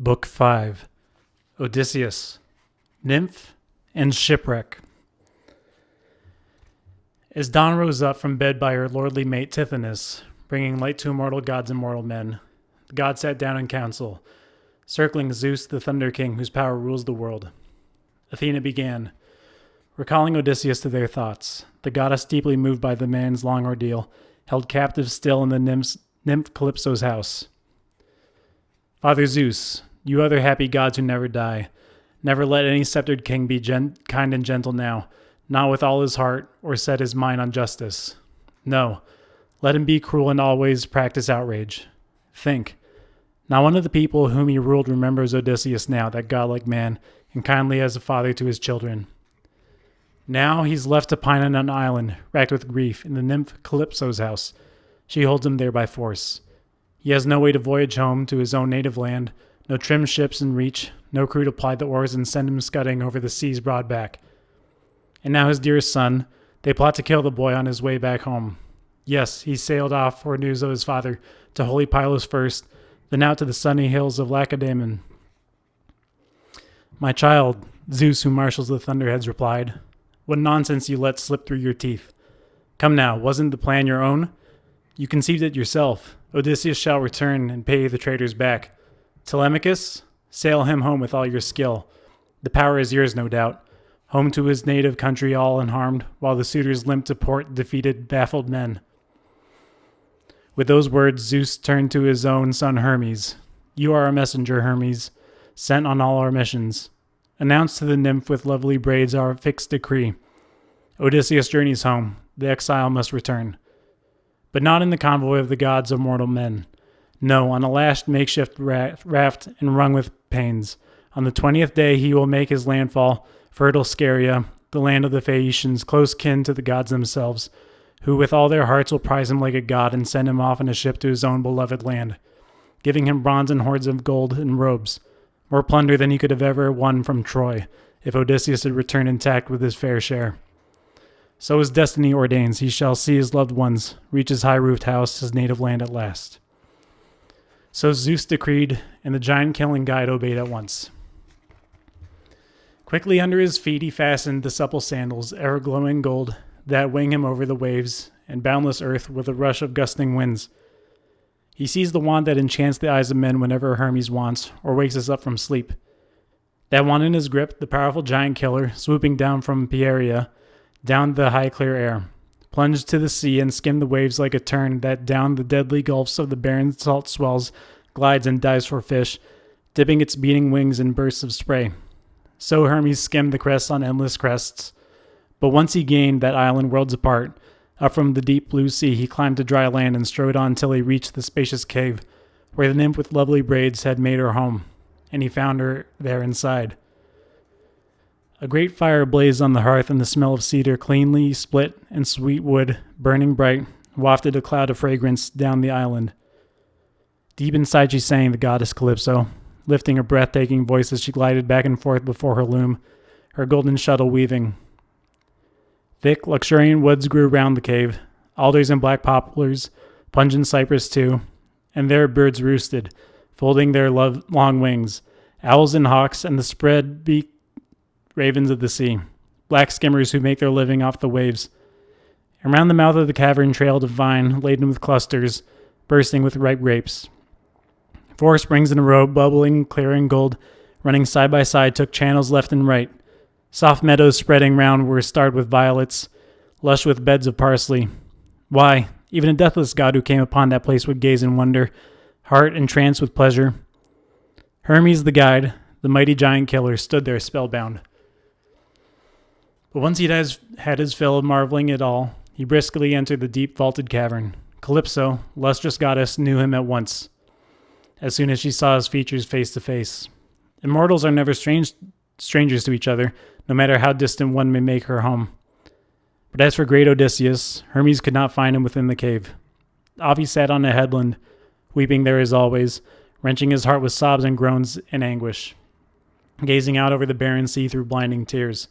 Book 5 Odysseus, Nymph, and Shipwreck. As dawn rose up from bed by her lordly mate Tithonus, bringing light to immortal gods and mortal men, the gods sat down in council, circling Zeus the Thunder King whose power rules the world. Athena began, recalling Odysseus to their thoughts. The goddess, deeply moved by the man's long ordeal, held captive still in the nymph Calypso's house. Father Zeus, you other happy gods who never die, never let any sceptered king be kind and gentle now, not with all his heart, or set his mind on justice. No, let him be cruel and always practice outrage. Think, not one of the people whom he ruled remembers Odysseus now, that godlike man, and kindly as a father to his children. Now he's left to pine on an island, racked with grief, in the nymph Calypso's house. She holds him there by force. He has no way to voyage home to his own native land, no trim ships in reach, no crew to ply the oars and send him scudding over the sea's broad back. And now his dearest son, they plot to kill the boy on his way back home. Yes, he sailed off for news of his father, to holy Pylos first, then out to the sunny hills of Lacedaemon. My child, Zeus, who marshals the thunderheads, replied, what nonsense you let slip through your teeth. Come now, wasn't the plan your own? You conceived it yourself. Odysseus shall return and pay the traitors back. Telemachus, sail him home with all your skill. The power is yours, no doubt. Home to his native country all unharmed, while the suitors limp to port defeated, baffled men. With those words, Zeus turned to his own son Hermes. You are our messenger, Hermes, sent on all our missions. Announce to the nymph with lovely braids our fixed decree. Odysseus journeys home. The exile must return. But not in the convoy of the gods of mortal men. No, on a lashed makeshift raft and wrung with pains. On the 20th day he will make his landfall, fertile Scheria, the land of the Phaeacians, close kin to the gods themselves, who with all their hearts will prize him like a god and send him off in a ship to his own beloved land, giving him bronze and hoards of gold and robes, more plunder than he could have ever won from Troy, if Odysseus had returned intact with his fair share. So his destiny ordains, he shall see his loved ones, reach his high-roofed house, his native land at last. So Zeus decreed, and the giant-killing guide obeyed at once. Quickly under his feet he fastened the supple sandals, ever-glowing gold, that wing him over the waves and boundless earth with a rush of gusting winds. He seized the wand that enchants the eyes of men whenever Hermes wants, or wakes us up from sleep. That wand in his grip, the powerful giant killer, swooping down from Pieria, down the high clear air, plunged to the sea and skimmed the waves like a tern that down the deadly gulfs of the barren salt swells glides and dives for fish, dipping its beating wings in bursts of spray. So Hermes skimmed the crests on endless crests. But once he gained that island worlds apart, up from the deep blue sea he climbed to dry land and strode on till he reached the spacious cave, where the nymph with lovely braids had made her home, and he found her there inside. A great fire blazed on the hearth, and the smell of cedar, cleanly split, and sweet wood, burning bright, wafted a cloud of fragrance down the island. Deep inside she sang, the goddess Calypso, lifting her breathtaking voice as she glided back and forth before her loom, her golden shuttle weaving. Thick, luxuriant woods grew round the cave, alders and black poplars, pungent cypress too, and there birds roosted, folding their long wings, owls and hawks, and the spread-beaked ravens of the sea, black skimmers who make their living off the waves. Around the mouth of the cavern trailed a vine laden with clusters, bursting with ripe grapes. 4 springs in a row, bubbling, clear and gold, running side by side, took channels left and right. Soft meadows spreading round were starred with violets, lush with beds of parsley. Why, even a deathless god who came upon that place would gaze in wonder, heart entranced with pleasure. Hermes the guide, the mighty giant killer, stood there spellbound. But once he'd had his fill of marveling at all, he briskly entered the deep vaulted cavern. Calypso, lustrous goddess, knew him at once, as soon as she saw his features face to face. Immortals are never strangers to each other, no matter how distant one may make her home. But as for great Odysseus, Hermes could not find him within the cave. Off he sat on a headland, weeping there as always, wrenching his heart with sobs and groans in anguish, gazing out over the barren sea through blinding tears.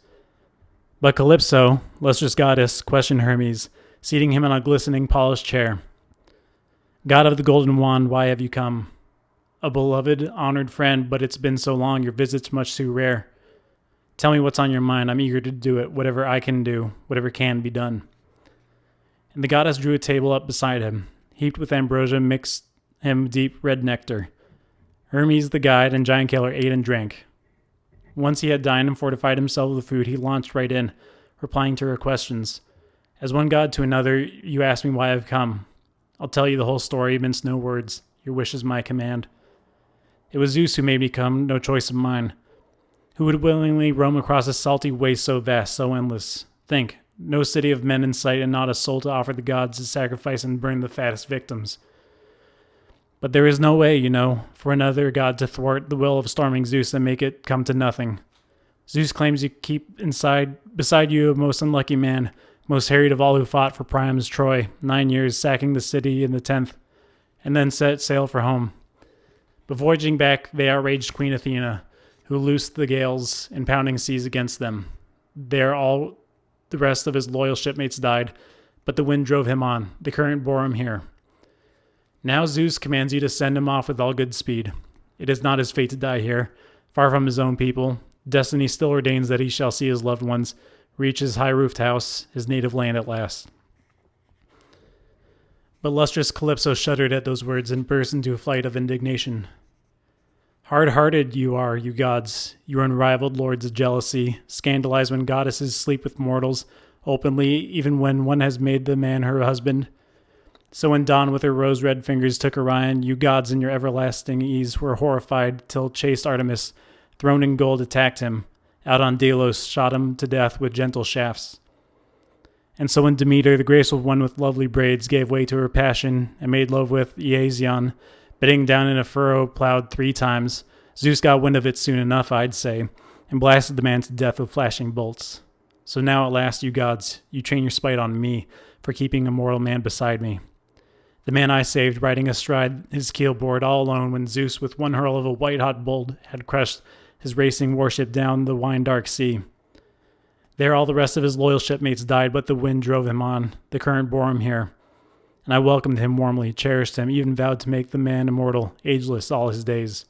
But Calypso, lustrous goddess, questioned Hermes, seating him on a glistening, polished chair. God of the golden wand, why have you come? a beloved, honored friend, but it's been so long, your visit's much too rare. Tell me what's on your mind. I'm eager to do it, whatever I can do, whatever can be done. And the goddess drew a table up beside him, heaped with ambrosia, mixed him deep red nectar. Hermes, the guide, and Giant Killer ate and drank. Once he had dined and fortified himself with the food, he launched right in, replying to her questions. As one god to another, you ask me why I've come. I'll tell you the whole story, mince no words. Your wish is my command. It was Zeus who made me come, no choice of mine. Who would willingly roam across a salty waste so vast, so endless? Think, no city of men in sight and not a soul to offer the gods to sacrifice and burn the fattest victims. But there is no way, you know, for another god to thwart the will of storming Zeus and make it come to nothing. Zeus claims you keep beside you a most unlucky man, most harried of all who fought for Priam's Troy, 9 years, sacking the city in the 10th, and then set sail for home. But voyaging back, they outraged Queen Athena, who loosed the gales and pounding seas against them. There all the rest of his loyal shipmates died, but the wind drove him on. The current bore him here. Now Zeus commands you to send him off with all good speed. It is not his fate to die here, far from his own people. Destiny still ordains that he shall see his loved ones reach his high-roofed house, his native land at last. But lustrous Calypso shuddered at those words and burst into a flight of indignation. Hard-hearted you are, you gods, you unrivaled lords of jealousy, scandalized when goddesses sleep with mortals, openly, even when one has made the man her husband. So when Dawn with her rose-red fingers took Orion, you gods in your everlasting ease were horrified till chaste Artemis, throned in gold, attacked him. Out on Delos, shot him to death with gentle shafts. And so when Demeter, the graceful one with lovely braids, gave way to her passion and made love with Iasion, bedding down in a furrow plowed 3 times, Zeus got wind of it soon enough, I'd say, and blasted the man to death with flashing bolts. So now at last, you gods, you train your spite on me for keeping a mortal man beside me. The man I saved, riding astride his keelboard all alone when Zeus, with one hurl of a white-hot bolt, had crushed his racing warship down the wine-dark sea. There all the rest of his loyal shipmates died, but the wind drove him on. The current bore him here. And I welcomed him warmly, cherished him, even vowed to make the man immortal, ageless all his days.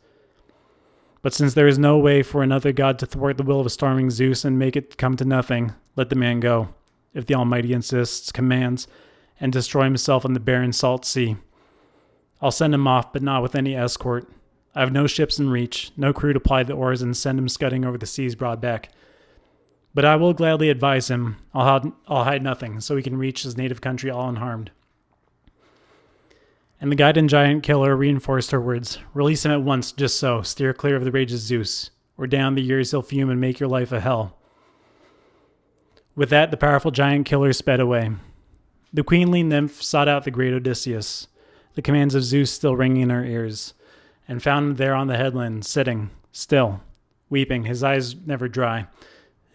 But since there is no way for another god to thwart the will of a storming Zeus and make it come to nothing, let the man go, if the Almighty insists, commands, and destroy himself in the barren salt sea. I'll send him off, but not with any escort. I have no ships in reach, no crew to ply the oars and send him scudding over the sea's broad back. But I will gladly advise him. I'll hide nothing, so he can reach his native country all unharmed. And the guide and Giant Killer reinforced her words. Release him at once, just so. Steer clear of the rage of Zeus, or down the years he'll fume and make your life a hell. With that, the powerful Giant Killer sped away. The queenly nymph sought out the great Odysseus, the commands of Zeus still ringing in her ears, and found him there on the headland, sitting, still, weeping, his eyes never dry,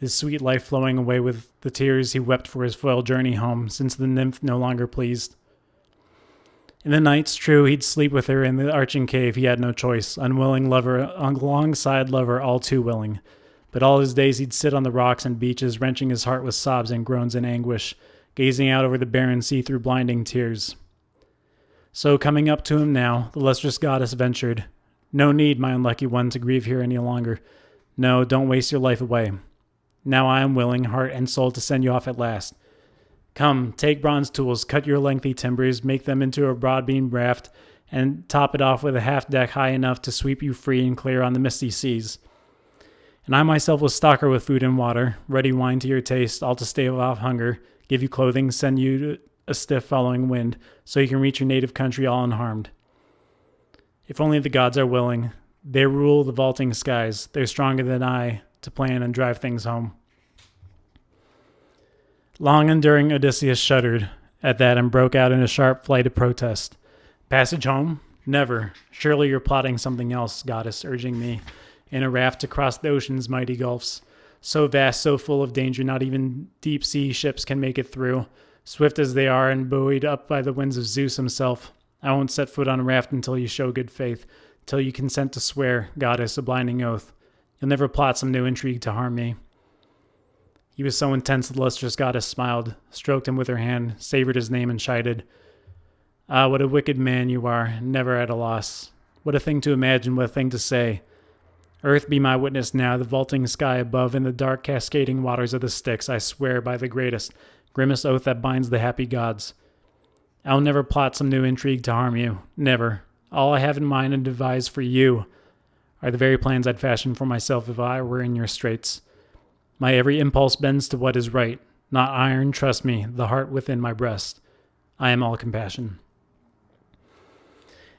his sweet life flowing away with the tears he wept for his foiled journey home, since the nymph no longer pleased. In the nights, true, he'd sleep with her in the arching cave, he had no choice, unwilling lover alongside lover, all too willing. But all his days he'd sit on the rocks and beaches, wrenching his heart with sobs and groans and anguish, gazing out over the barren sea through blinding tears. So, coming up to him now, the lustrous goddess ventured, No need, my unlucky one, to grieve here any longer. No, don't waste your life away. Now I am willing, heart and soul, to send you off at last. Come, take bronze tools, cut your lengthy timbers, make them into a broad-beamed raft, and top it off with a half-deck high enough to sweep you free and clear on the misty seas. And I myself will stock her with food and water, ready wine to your taste, all to stave off hunger, give you clothing, send you a stiff following wind, so you can reach your native country all unharmed. If only the gods are willing. They rule the vaulting skies. They're stronger than I to plan and drive things home. Long enduring Odysseus shuddered at that and broke out in a sharp flight of protest. Passage home? Never. Surely you're plotting something else, goddess, urging me in a raft to cross the ocean's mighty gulfs. So vast, so full of danger, not even deep-sea ships can make it through. Swift as they are and buoyed up by the winds of Zeus himself. I won't set foot on a raft until you show good faith, till you consent to swear, goddess, a blinding oath. You'll never plot some new intrigue to harm me. He was so intense the lustrous goddess smiled, stroked him with her hand, savored his name, and chided. Ah, what a wicked man you are, never at a loss. What a thing to imagine, what a thing to say. Earth, be my witness now, the vaulting sky above, and the dark cascading waters of the Styx, I swear by the greatest, grimmest oath that binds the happy gods. I'll never plot some new intrigue to harm you. Never. All I have in mind and devise for you are the very plans I'd fashion for myself if I were in your straits. My every impulse bends to what is right. Not iron, trust me, the heart within my breast. I am all compassion.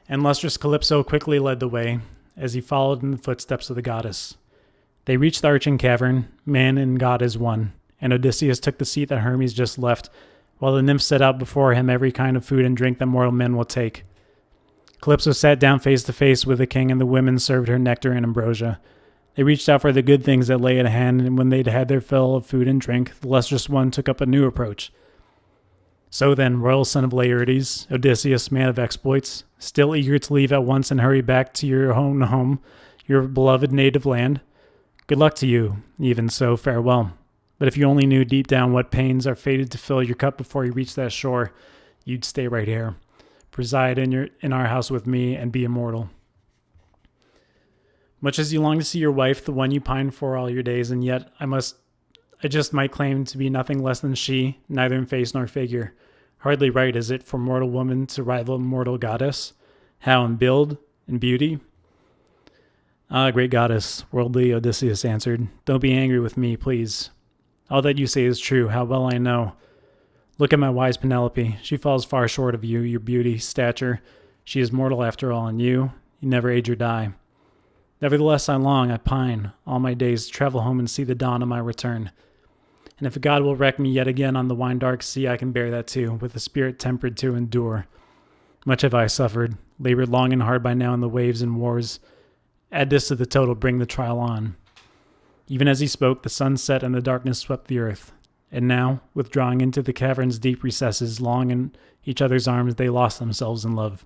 And lustrous Calypso quickly led the way, as he followed in the footsteps of the goddess. They reached the arching cavern, man and god as one, and Odysseus took the seat that Hermes just left, while the nymphs set out before him every kind of food and drink that mortal men will take. Calypso sat down face to face with the king, and the women served her nectar and ambrosia. They reached out for the good things that lay at hand, and when they'd had their fill of food and drink, the lustrous one took up a new approach. So then, royal son of Laertes, Odysseus, man of exploits, still eager to leave at once and hurry back to your own home, your beloved native land? Good luck to you, even so, farewell. But if you only knew deep down what pains are fated to fill your cup before you reach that shore, you'd stay right here, preside in our house with me, and be immortal. Much as you long to see your wife, the one you pine for all your days, and yet I just might claim to be nothing less than she, neither in face nor figure. Hardly right, is it, for mortal woman to rival mortal goddess? How, in build, in beauty? Ah, great goddess, worldly Odysseus answered, don't be angry with me, please. All that you say is true, how well I know. Look at my wise Penelope. She falls far short of you, your beauty, stature. She is mortal after all, and you never age or die. Nevertheless, I long, I pine, all my days to travel home and see the dawn of my return. And if God will wreck me yet again on the wine-dark sea, I can bear that too, with a spirit tempered to endure. Much have I suffered, labored long and hard by now in the waves and wars. Add this to the total, bring the trial on. Even as he spoke, the sun set and the darkness swept the earth. And now, withdrawing into the cavern's deep recesses, long in each other's arms, they lost themselves in love.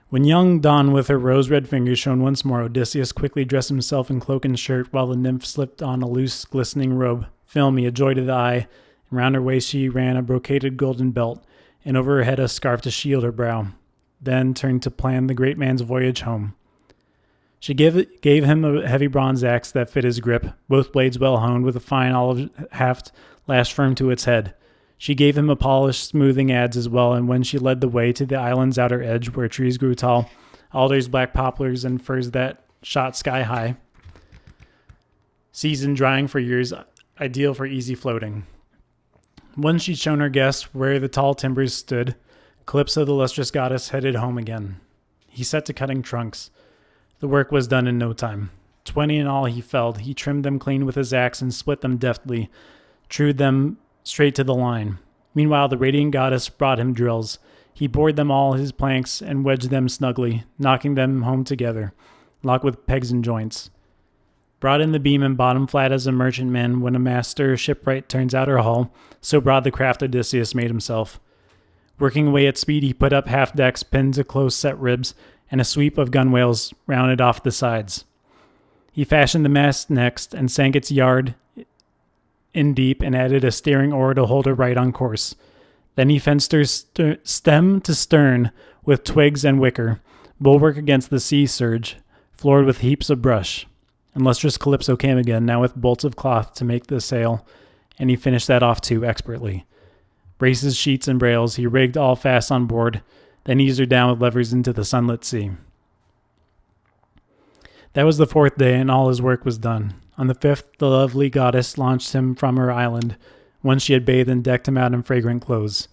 When young Dawn with her rose-red fingers shone once more, Odysseus quickly dressed himself in cloak and shirt, while the nymph slipped on a loose, glistening robe, filmy, a joy to the eye, and round her waist she ran a brocaded golden belt, and over her head a scarf to shield her brow, then turned to plan the great man's voyage home. She gave him a heavy bronze axe that fit his grip, both blades well honed, with a fine olive haft lashed firm to its head. She gave him a polished, smoothing adze as well, and when she led the way to the island's outer edge, where trees grew tall, alders, black poplars, and firs that shot sky high, seasoned, drying for years, ideal for easy floating. Once she'd shown her guest where the tall timbers stood, Calypso, the lustrous goddess, headed home again. He set to cutting trunks. The work was done in no time. 20 in all he felled. He trimmed them clean with his axe and split them deftly, trued them straight to the line. Meanwhile, the radiant goddess brought him drills. He bored them all his planks and wedged them snugly, knocking them home together, locked with pegs and joints. Brought in the beam and bottom flat as a merchantman when a master shipwright turns out her hull, so broad the craft Odysseus made himself. Working away at speed, he put up half decks pinned to close-set ribs, and a sweep of gunwales rounded off the sides. He fashioned the mast next, and sank its yard in deep, and added a steering oar to hold her right on course. Then he fenced her stem to stern with twigs and wicker, bulwark against the sea surge, floored with heaps of brush. And lustrous Calypso came again, now with bolts of cloth to make the sail, and he finished that off too expertly. Braces, sheets, and brails he rigged all fast on board, then eased her down with levers into the sunlit sea. That was the 4th day, and all his work was done. On the 5th, the lovely goddess launched him from her island, once she had bathed and decked him out in fragrant clothes.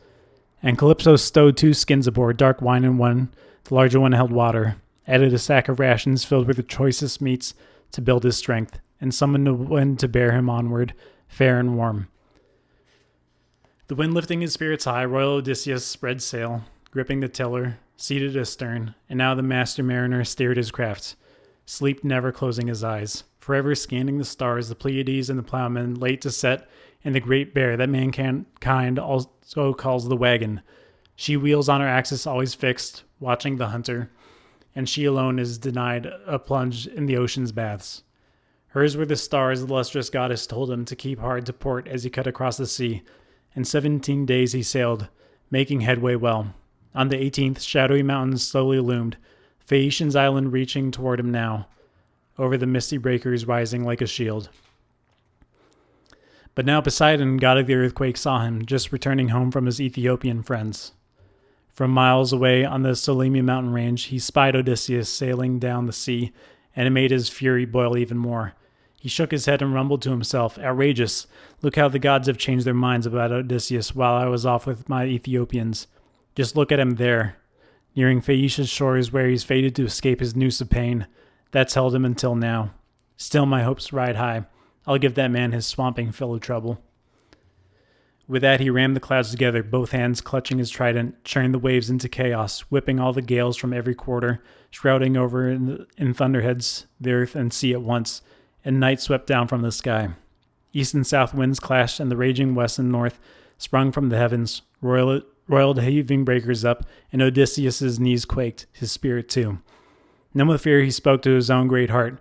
And Calypso stowed 2 skins aboard, dark wine in one, the larger one held water, added a sack of rations filled with the choicest meats to build his strength, and summoned a wind to bear him onward, fair and warm. The wind lifting his spirits high, royal Odysseus spread sail, gripping the tiller, seated astern, and now the master mariner steered his craft, sleep never closing his eyes, forever scanning the stars, the Pleiades and the plowmen, late to set, and the great bear that mankind also calls the wagon. She wheels on her axis always fixed, watching the hunter, and she alone is denied a plunge in the ocean's baths. Hers were the stars the lustrous goddess told him to keep hard to port as he cut across the sea. In 17 days he sailed, making headway well. On the 18th, shadowy mountains slowly loomed, Phaeacians' island reaching toward him now, over the misty breakers rising like a shield. But now Poseidon, god of the earthquake, saw him, just returning home from his Ethiopian friends. From miles away on the Solimi mountain range, he spied Odysseus sailing down the sea, and it made his fury boil even more. He shook his head and rumbled to himself, "Outrageous! Look how the gods have changed their minds about Odysseus while I was off with my Ethiopians. Just look at him there, nearing Phaeacia's shores where he's fated to escape his noose of pain. That's held him until now. Still my hopes ride high. I'll give that man his swamping fill of trouble." With that, he rammed the clouds together, both hands clutching his trident, churning the waves into chaos, whipping all the gales from every quarter, shrouding over in thunderheads the earth and sea at once, and night swept down from the sky. East and south winds clashed, and the raging west and north sprung from the heavens, roiled heaving breakers up, and Odysseus' knees quaked, his spirit too. Numb with fear, he spoke to his own great heart.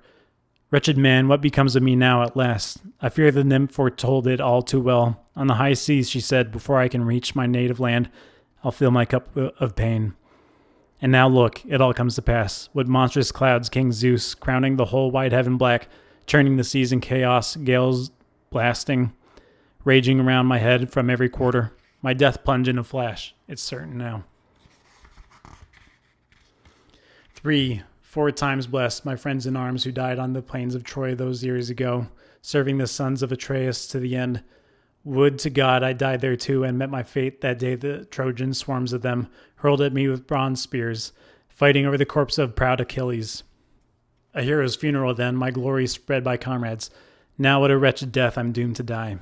"Wretched man, what becomes of me now at last? I fear the nymph foretold it all too well. On the high seas, she said, before I can reach my native land, I'll fill my cup of pain. And now look, it all comes to pass. What monstrous clouds, King Zeus, crowning the whole wide heaven black, turning the seas in chaos, gales blasting, raging around my head from every quarter. My death plunge in a flash. It's certain now." 3. 4 times blessed, my friends in arms who died on the plains of Troy those years ago, serving the sons of Atreus to the end. Would to God I died there too and met my fate that day the Trojan swarms of them hurled at me with bronze spears, fighting over the corpse of proud Achilles. A hero's funeral then, my glory spread by comrades. Now what a wretched death I'm doomed to die.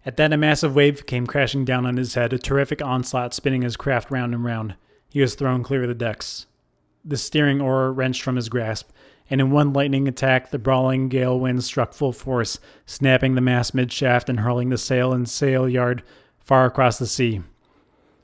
At that a massive wave came crashing down on his head, a terrific onslaught spinning his craft round and round. He was thrown clear of the decks. The steering oar wrenched from his grasp, and in one lightning attack the brawling gale winds struck full force, snapping the mast mid-shaft and hurling the sail and sail yard far across the sea.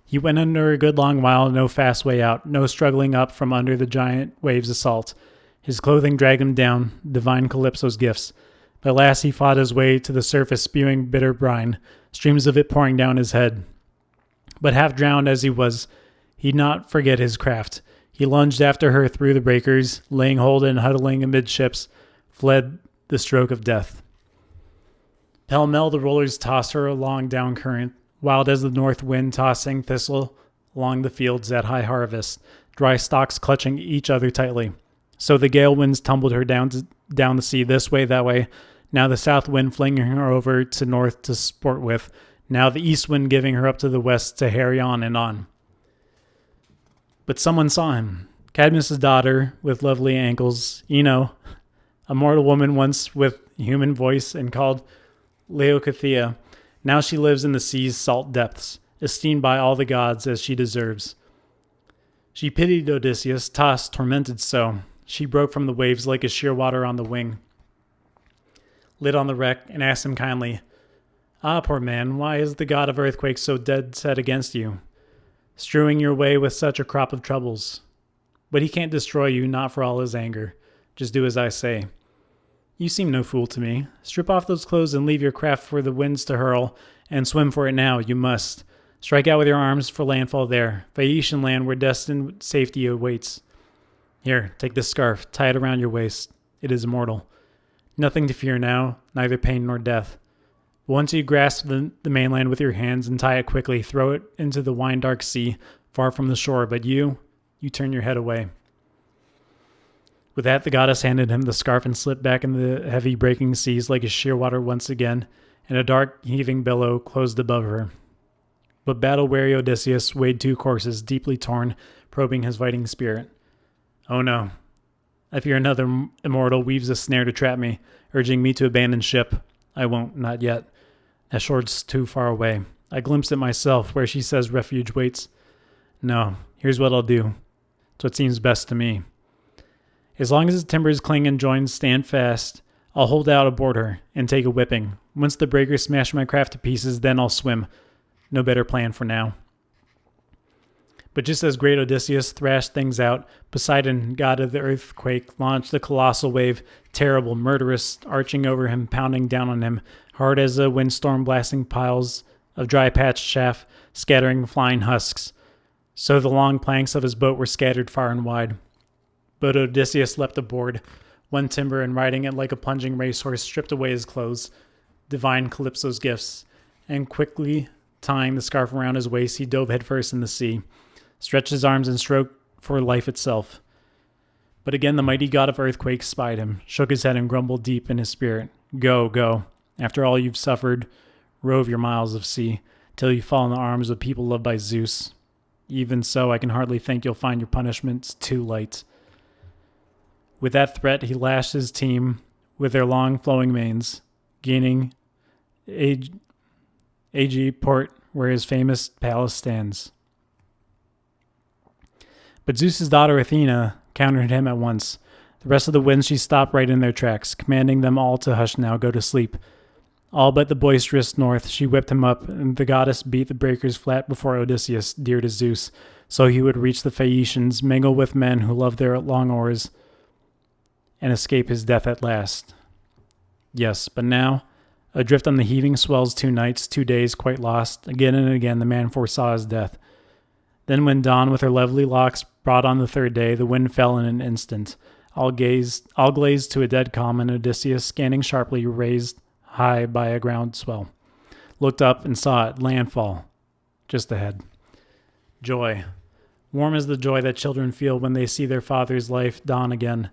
He went under a good long while, no fast way out, no struggling up from under the giant waves' assault. His clothing dragged him down, divine Calypso's gifts. But at last he fought his way to the surface, spewing bitter brine, streams of it pouring down his head. But half drowned as he was, he'd not forget his craft. He lunged after her through the breakers, laying hold and huddling amidships, fled the stroke of death. Pell-mell the rollers tossed her along down current, wild as the north wind tossing thistle along the fields at high harvest, dry stalks clutching each other tightly. So the gale winds tumbled her down the sea this way, that way, now the south wind flinging her over to north to sport with, now the east wind giving her up to the west to harry on and on. But someone saw him. Cadmus' daughter, with lovely ankles, Ino, a mortal woman once with human voice and called Laodicea. Now she lives in the sea's salt depths, esteemed by all the gods as she deserves. She pitied Odysseus, tossed, tormented so. She broke from the waves like a shearwater on the wing, lit on the wreck, and asked him kindly, "Ah, poor man, why is the god of earthquakes so dead set against you, strewing your way with such a crop of troubles? But he can't destroy you, not for all his anger. Just do as I say. You seem no fool to me. Strip off those clothes and leave your craft for the winds to hurl, and swim for it now, you must. Strike out with your arms for landfall there, Phaeacian land where destined safety awaits. Here, take this scarf, tie it around your waist. It is immortal. Nothing to fear now, neither pain nor death. But once you grasp the mainland with your hands and tie it quickly, throw it into the wine-dark sea, far from the shore, but you turn your head away." With that, the goddess handed him the scarf and slipped back in the heavy breaking seas like a shearwater once again, and a dark heaving billow closed above her. But battle-weary Odysseus weighed 2 courses, deeply torn, probing his fighting spirit. "Oh no, I fear another immortal weaves a snare to trap me, urging me to abandon ship. I won't, not yet. That shore's too far away. I glimpsed it myself, where she says refuge waits. No, here's what I'll do. It's what seems best to me. As long as the timbers cling and joins stand fast, I'll hold out aboard her and take a whipping. Once the breakers smash my craft to pieces, then I'll swim. No better plan for now." But just as great Odysseus thrashed things out, Poseidon, god of the earthquake, launched the colossal wave, terrible, murderous, arching over him, pounding down on him, hard as a windstorm blasting piles of dry patched chaff, scattering flying husks. So the long planks of his boat were scattered far and wide. But Odysseus leapt aboard one timber and riding it like a plunging racehorse stripped away his clothes, divine Calypso's gifts, and quickly tying the scarf around his waist, he dove headfirst in the sea, stretched his arms and stroked for life itself. But again the mighty god of earthquakes spied him, shook his head and grumbled deep in his spirit. Go, go. After all you've suffered, rove your miles of sea, till you fall in the arms of people loved by Zeus. Even so, I can hardly think you'll find your punishments too light. With that threat, he lashed his team with their long flowing manes, gaining Ag port where his famous palace stands. But Zeus's daughter Athena countered him at once. The rest of the winds she stopped right in their tracks, commanding them all to hush now, go to sleep. All but the boisterous north, she whipped him up, and the goddess beat the breakers flat before Odysseus, dear to Zeus, so he would reach the Phaeacians, mingle with men who love their long oars, and escape his death at last. Yes, but now, adrift on the heaving swells 2 nights, 2 days, quite lost, again and again the man foresaw his death. Then when dawn with her lovely locks brought on the 3rd day, the wind fell in an instant, all glazed to a dead calm, and Odysseus, scanning sharply, raised high by a ground swell, looked up and saw it, landfall, just ahead. Joy. Warm is the joy that children feel when they see their father's life dawn again,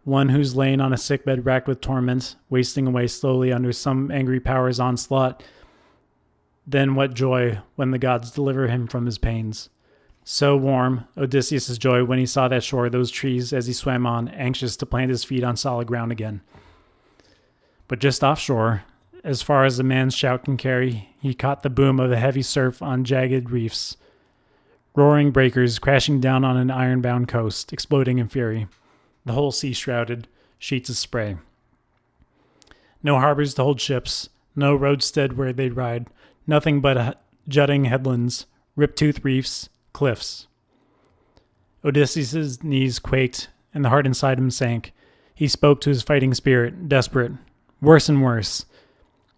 one who's lain on a sickbed racked with torment, wasting away slowly under some angry power's onslaught. Then what joy when the gods deliver him from his pains. So warm, Odysseus' joy when he saw that shore, those trees as he swam on, anxious to plant his feet on solid ground again. But just offshore, as far as a man's shout can carry, he caught the boom of the heavy surf on jagged reefs. Roaring breakers crashing down on an iron-bound coast, exploding in fury. The whole sea shrouded, sheets of spray. No harbors to hold ships, no roadstead where they'd ride, nothing but jutting headlands, rip-toothed reefs, cliffs. Odysseus' knees quaked, and the heart inside him sank. He spoke to his fighting spirit, desperate. Worse and worse.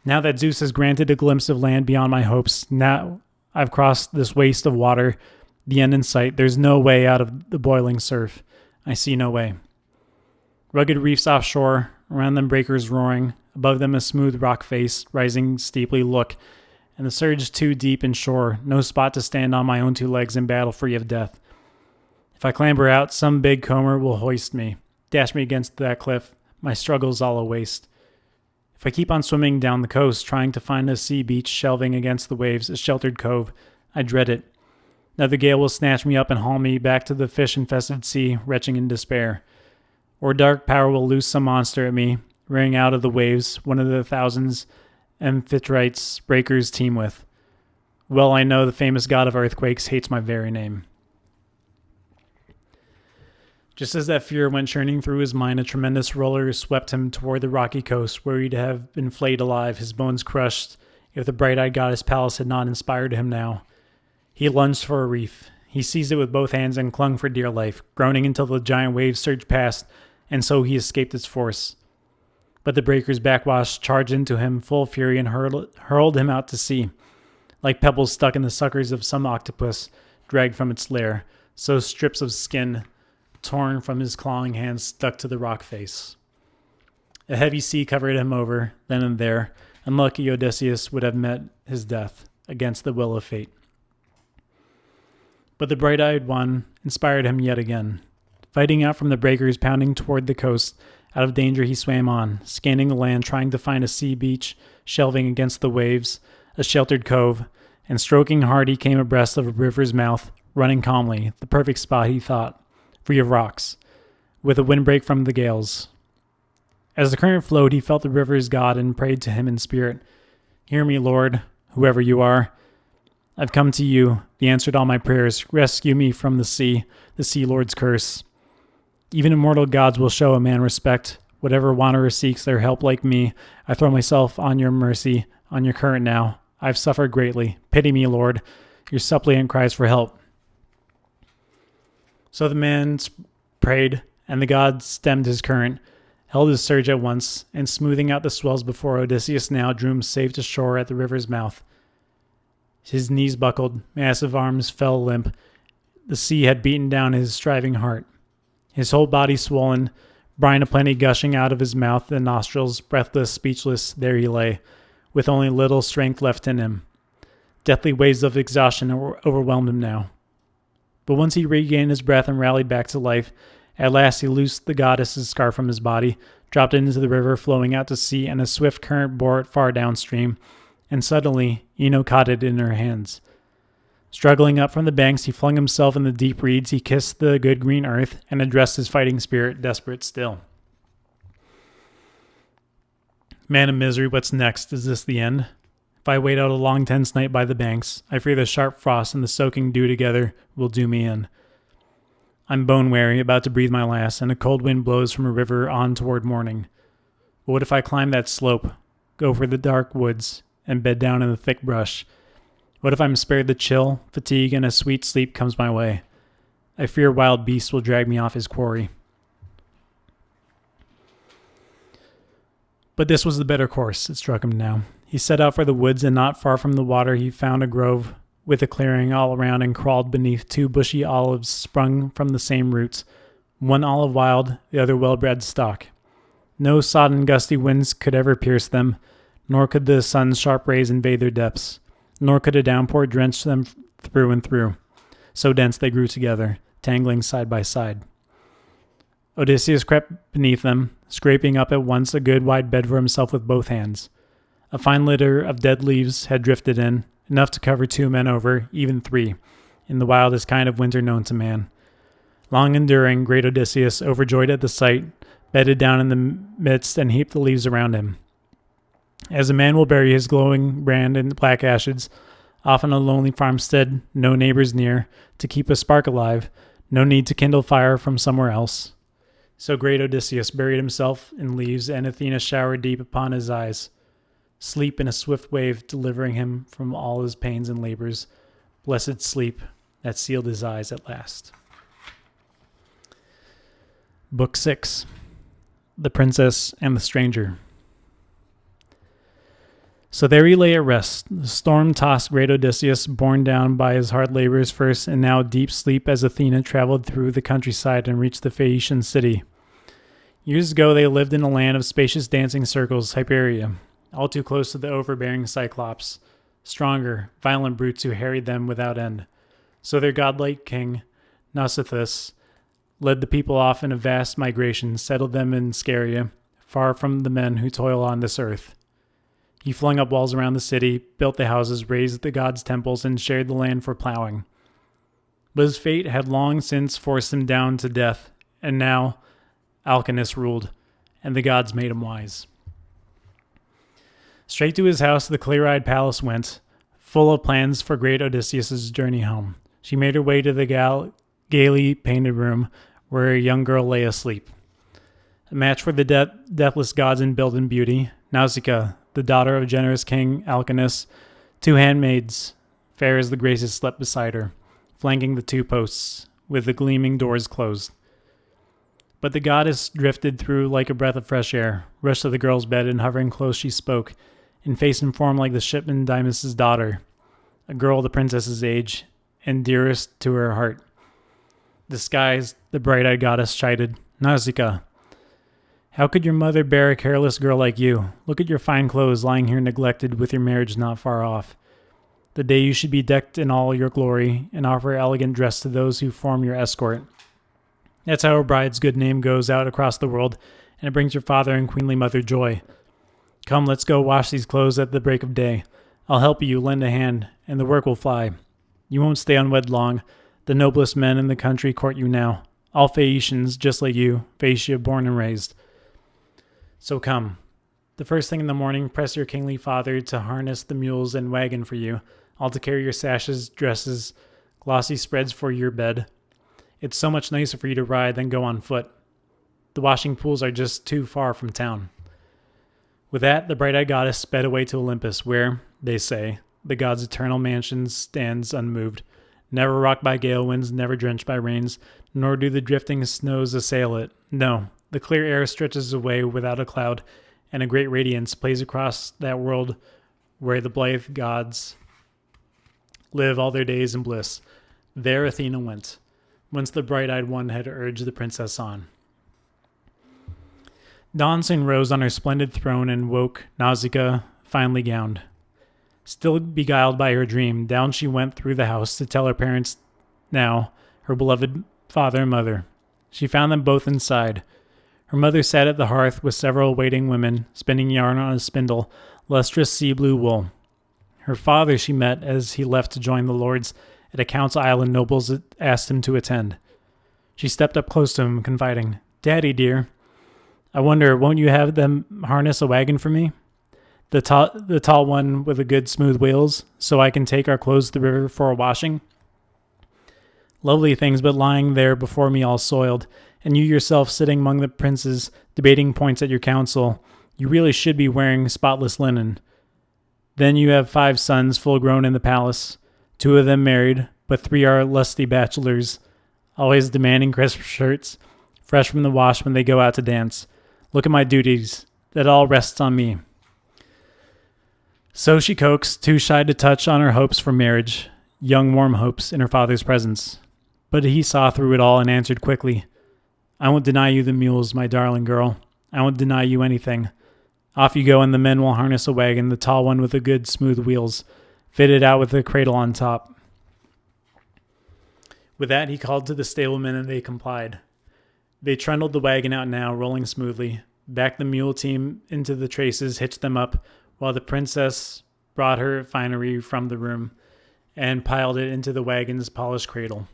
Now that Zeus has granted a glimpse of land beyond my hopes, now I've crossed this waste of water, the end in sight. There's no way out of the boiling surf. I see no way. Rugged reefs offshore, around them breakers roaring, above them a smooth rock face, rising steeply, look, and the surge too deep in shore, no spot to stand on my own 2 legs in battle free of death. If I clamber out, some big comber will hoist me, dash me against that cliff, my struggle's all a waste. If I keep on swimming down the coast, trying to find a sea beach shelving against the waves, a sheltered cove, I dread it. Another gale will snatch me up and haul me back to the fish-infested sea, retching in despair. Or dark power will loose some monster at me, rearing out of the waves, one of the thousands amphitrites breakers teem with. Well I know the famous god of earthquakes hates my very name. Just as that fear went churning through his mind, a tremendous roller swept him toward the rocky coast, where he'd have been flayed alive, his bones crushed, if the bright-eyed goddess Pallas had not inspired him now. He lunged for a reef. He seized it with both hands and clung for dear life, groaning until the giant waves surged past, and so he escaped its force. But the breakers' backwash charged into him full fury and hurled him out to sea, like pebbles stuck in the suckers of some octopus dragged from its lair, so strips of skin torn from his clawing hands stuck to the rock face. A heavy sea covered him over, then and there. Unlucky Odysseus would have met his death against the will of fate. But the bright-eyed one inspired him yet again. Fighting out from the breakers pounding toward the coast, out of danger he swam on, scanning the land, trying to find a sea beach shelving against the waves, a sheltered cove, and stroking hard he came abreast of a river's mouth, running calmly, the perfect spot, he thought, free of rocks, with a windbreak from the gales. As the current flowed, he felt the river's god and prayed to him in spirit. Hear me, Lord, whoever you are. I've come to you, the answer to all my prayers. Rescue me from the sea Lord's curse. Even immortal gods will show a man respect. Whatever wanderer seeks their help like me, I throw myself on your mercy, on your current now. I've suffered greatly. Pity me, Lord. Your suppliant cries for help. So the man prayed, and the god stemmed his current, held his surge at once, and smoothing out the swells before Odysseus now drew him safe to shore at the river's mouth. His knees buckled, massive arms fell limp. The sea had beaten down his striving heart. His whole body swollen, brine aplenty gushing out of his mouth and nostrils, breathless, speechless, there he lay, with only little strength left in him. Deathly waves of exhaustion overwhelmed him now. But once he regained his breath and rallied back to life, at last he loosed the goddess's scarf from his body, dropped it into the river flowing out to sea, and a swift current bore it far downstream, and suddenly Ino caught it in her hands. Struggling up from the banks, he flung himself in the deep reeds, he kissed the good green earth, and addressed his fighting spirit, desperate still. Man of misery, what's next? Is this the end? If I wait out a long tense night by the banks, I fear the sharp frost and the soaking dew together will do me in. I'm bone-weary, about to breathe my last, and a cold wind blows from a river on toward morning. But what if I climb that slope, go over the dark woods, and bed down in the thick brush? What if I'm spared the chill, fatigue, and a sweet sleep comes my way? I fear wild beasts will drag me off his quarry. But this was the better course, it struck him now. He set out for the woods, and not far from the water he found a grove with a clearing all around, and crawled beneath 2 bushy olives sprung from the same roots, one olive wild, the other well-bred stock. No sodden gusty winds could ever pierce them, nor could the sun's sharp rays invade their depths, nor could a downpour drench them through and through. So dense they grew together, tangling side by side. Odysseus crept beneath them, scraping up at once a good wide bed for himself with both hands. A fine litter of dead leaves had drifted in, enough to cover 2 men over, even 3, in the wildest kind of winter known to man. Long enduring, great Odysseus, overjoyed at the sight, bedded down in the midst and heaped the leaves around him. As a man will bury his glowing brand in black ashes, often a lonely farmstead, no neighbors near, to keep a spark alive, no need to kindle fire from somewhere else. So great Odysseus buried himself in leaves, and Athena showered deep upon his eyes. Sleep in a swift wave, delivering him from all his pains and labors. Blessed sleep that sealed his eyes at last. Book 6. The Princess and the Stranger. So there he lay at rest, the storm-tossed great Odysseus, borne down by his hard labors first, and now deep sleep as Athena traveled through the countryside and reached the Phaeacian city. Years ago they lived in a land of spacious dancing circles, Hyperia, all too close to the overbearing Cyclops, stronger, violent brutes who harried them without end. So their godlike king, Nausicaa, led the people off in a vast migration, settled them in Scheria, far from the men who toil on this earth. He flung up walls around the city, built the houses, raised the gods' temples, and shared the land for plowing. But his fate had long since forced him down to death, and now Alcinous ruled, and the gods made him wise. Straight to his house the clear-eyed Pallas went, full of plans for great Odysseus' journey home. She made her way to the gaily painted room where a young girl lay asleep. A match for the deathless gods in build and beauty, Nausicaa, the daughter of generous King Alcinous, 2 handmaids, fair as the Graces, slept beside her, flanking the 2 posts, with the gleaming doors closed. But the goddess drifted through like a breath of fresh air, rushed to the girl's bed, and hovering close she spoke, in face and form like the shipman Dymas' daughter, a girl the princess's age, and dearest to her heart. Disguised, the bright-eyed goddess chided, Nausicaa, how could your mother bear a careless girl like you? Look at your fine clothes lying here neglected, with your marriage not far off. The day you should be decked in all your glory, and offer elegant dress to those who form your escort. That's how a bride's good name goes out across the world, and it brings your father and queenly mother joy. Come, let's go wash these clothes at the break of day. I'll help you, lend a hand, and the work will fly. You won't stay unwed long. The noblest men in the country court you now. All Phaeacians, just like you, Phaeacia born and raised. So come. The first thing in the morning, press your kingly father to harness the mules and wagon for you, all to carry your sashes, dresses, glossy spreads for your bed. It's so much nicer for you to ride than go on foot. The washing pools are just too far from town. With that, the bright-eyed goddess sped away to Olympus, where, they say, the god's eternal mansion stands unmoved, never rocked by gale winds, never drenched by rains, nor do the drifting snows assail it. No, the clear air stretches away without a cloud, and a great radiance plays across that world where the blithe gods live all their days in bliss. There Athena went, whence the bright-eyed one had urged the princess on. Dawn soon rose on her splendid throne and woke Nausicaa, finely gowned. Still beguiled by her dream, down she went through the house to tell her parents now, her beloved father and mother. She found them both inside. Her mother sat at the hearth with several waiting women, spinning yarn on a spindle, lustrous sea-blue wool. Her father she met as he left to join the lords at a council island nobles asked him to attend. She stepped up close to him, confiding, "Daddy, dear, I wonder, won't you have them harness a wagon for me? The tall one with the good smooth wheels, so I can take our clothes to the river for a washing? Lovely things, but lying there before me all soiled, and you yourself sitting among the princes, debating points at your council. You really should be wearing spotless linen. Then you have 5 sons full grown in the palace, 2 of them married, but 3 are lusty bachelors, always demanding crisp shirts, fresh from the wash when they go out to dance. Look at my duties. That all rests on me." So she coaxed, too shy to touch on her hopes for marriage, young warm hopes in her father's presence. But he saw through it all and answered quickly, "I won't deny you the mules, my darling girl. I won't deny you anything. Off you go, and the men will harness a wagon, the tall one with the good smooth wheels, fitted out with a cradle on top." With that he called to the stablemen, and they complied. They trundled the wagon out now, rolling smoothly, backed the mule team into the traces, hitched them up, while the princess brought her finery from the room and piled it into the wagon's polished cradle.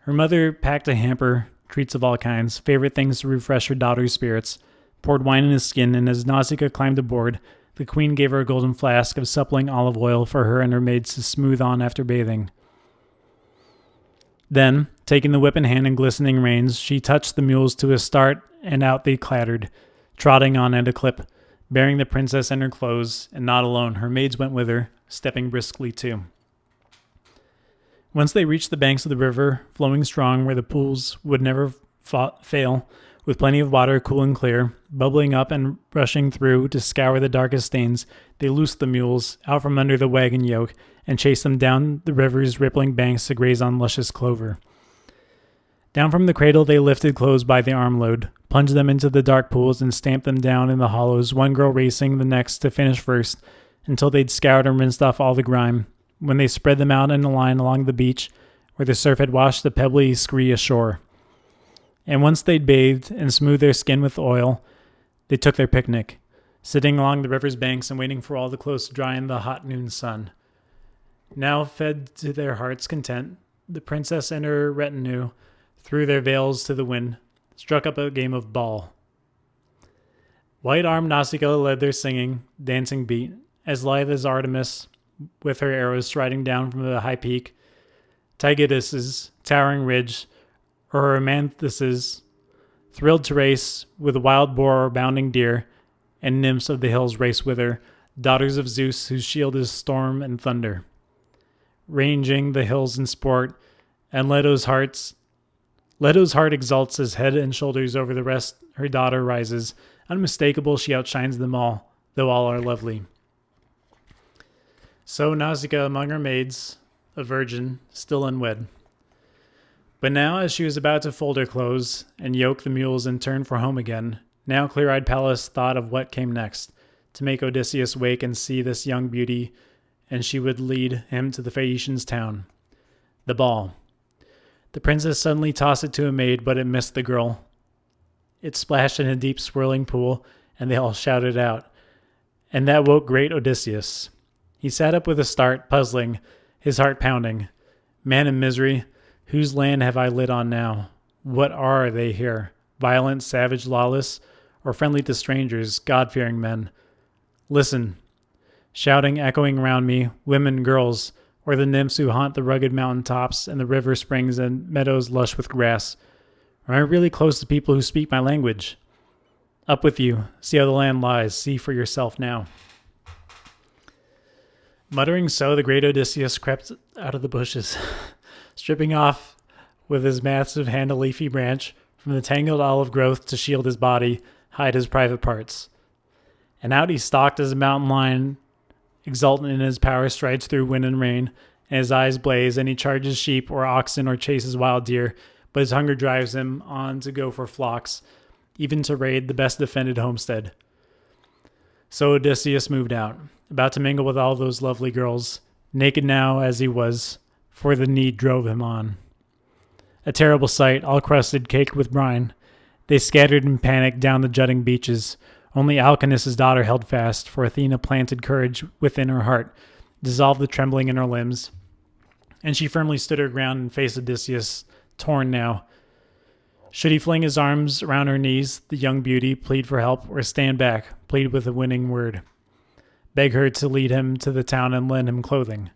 Her mother packed a hamper, treats of all kinds, favorite things to refresh her daughter's spirits, poured wine in his skin, and as Nausicaa climbed aboard, the queen gave her a golden flask of suppling olive oil for her and her maids to smooth on after bathing. Then, taking the whip in hand and glistening reins, she touched the mules to a start, and out they clattered, trotting on at a clip, bearing the princess and her clothes, and not alone. Her maids went with her, stepping briskly too. Once they reached the banks of the river, flowing strong where the pools would never fail, with plenty of water cool and clear, bubbling up and rushing through to scour the darkest stains, they loosed the mules out from under the wagon yoke and chased them down the river's rippling banks to graze on luscious clover. Down from the cradle they lifted clothes by the armload, plunged them into the dark pools, and stamped them down in the hollows, one girl racing the next to finish first, until they'd scoured and rinsed off all the grime, when they spread them out in a line along the beach where the surf had washed the pebbly scree ashore. And once they'd bathed and smoothed their skin with oil, they took their picnic, sitting along the river's banks and waiting for all the clothes to dry in the hot noon sun. Now, fed to their heart's content, the princess and her retinue threw their veils to the wind, struck up a game of ball. White-armed Nausicaa led their singing, dancing beat, as lithe as Artemis, with her arrows striding down from the high peak, Taygetus's towering ridge, or her Amanthus's, thrilled to race with a wild boar or bounding deer, and nymphs of the hills race with her, daughters of Zeus whose shield is storm and thunder. Ranging the hills in sport, and Leto's heart exalts as head and shoulders over the rest her daughter rises. Unmistakable she outshines them all, though all are lovely. So Nausicaa among her maids, a virgin, still unwed. But now, as she was about to fold her clothes and yoke the mules and turn for home again, now clear-eyed Pallas thought of what came next, to make Odysseus wake and see this young beauty, and she would lead him to the Phaeacians' town. The ball. The princess suddenly tossed it to a maid, but it missed the girl. It splashed in a deep swirling pool, and they all shouted out. And that woke great Odysseus. He sat up with a start, puzzling, his heart pounding. Man in misery, whose land have I lit on now? What are they here? Violent, savage, lawless, or friendly to strangers, God-fearing men? Listen, shouting, echoing around me, women, girls, or the nymphs who haunt the rugged mountain tops and the river springs and meadows lush with grass. Am I really close to people who speak my language? Up with you, see how the land lies, see for yourself now. Muttering so, the great Odysseus crept out of the bushes, stripping off with his massive hand a leafy branch from the tangled olive growth to shield his body, hide his private parts. And out he stalked as a mountain lion, exultant in his power, strides through wind and rain, and his eyes blaze, and he charges sheep or oxen or chases wild deer, but his hunger drives him on to go for flocks, even to raid the best defended homestead. So Odysseus moved out, about to mingle with all those lovely girls, naked now as he was, for the need drove him on. A terrible sight, all crusted, caked with brine. They scattered in panic down the jutting beaches. Only Alcinous' daughter held fast, for Athena planted courage within her heart, dissolved the trembling in her limbs, and she firmly stood her ground and faced Odysseus, torn now. Should he fling his arms around her knees, the young beauty, plead for help, or stand back, plead with a winning word? Beg her to lead him to the town and lend him clothing.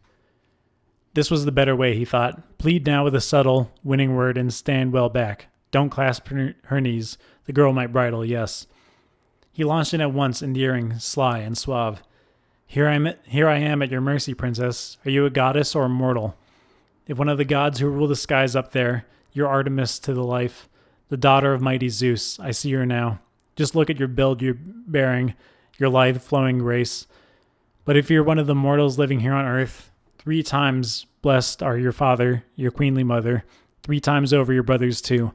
This was the better way, he thought. Plead now with a subtle, winning word and stand well back. Don't clasp her knees. The girl might bridle, yes. He launched in at once, endearing, sly, and suave. Here I am at your mercy, princess. Are you a goddess or a mortal? If one of the gods who rule the skies up there, you're Artemis to the life, the daughter of mighty Zeus. I see her now. Just look at your build, your bearing, your lithe, flowing grace. But if you're one of the mortals living here on earth, 3 times blessed are your father, your queenly mother, 3 times over your brothers too.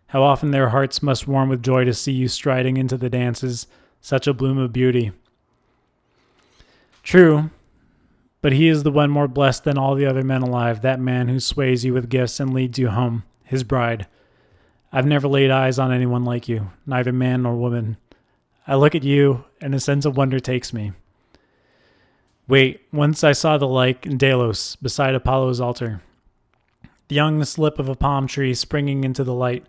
How often their hearts must warm with joy to see you striding into the dances, such a bloom of beauty. True, but he is the one more blessed than all the other men alive, that man who sways you with gifts and leads you home, his bride. I've never laid eyes on anyone like you, neither man nor woman. I look at you, and a sense of wonder takes me. Wait, once I saw the like in Delos, beside Apollo's altar. The young slip of a palm tree springing into the light.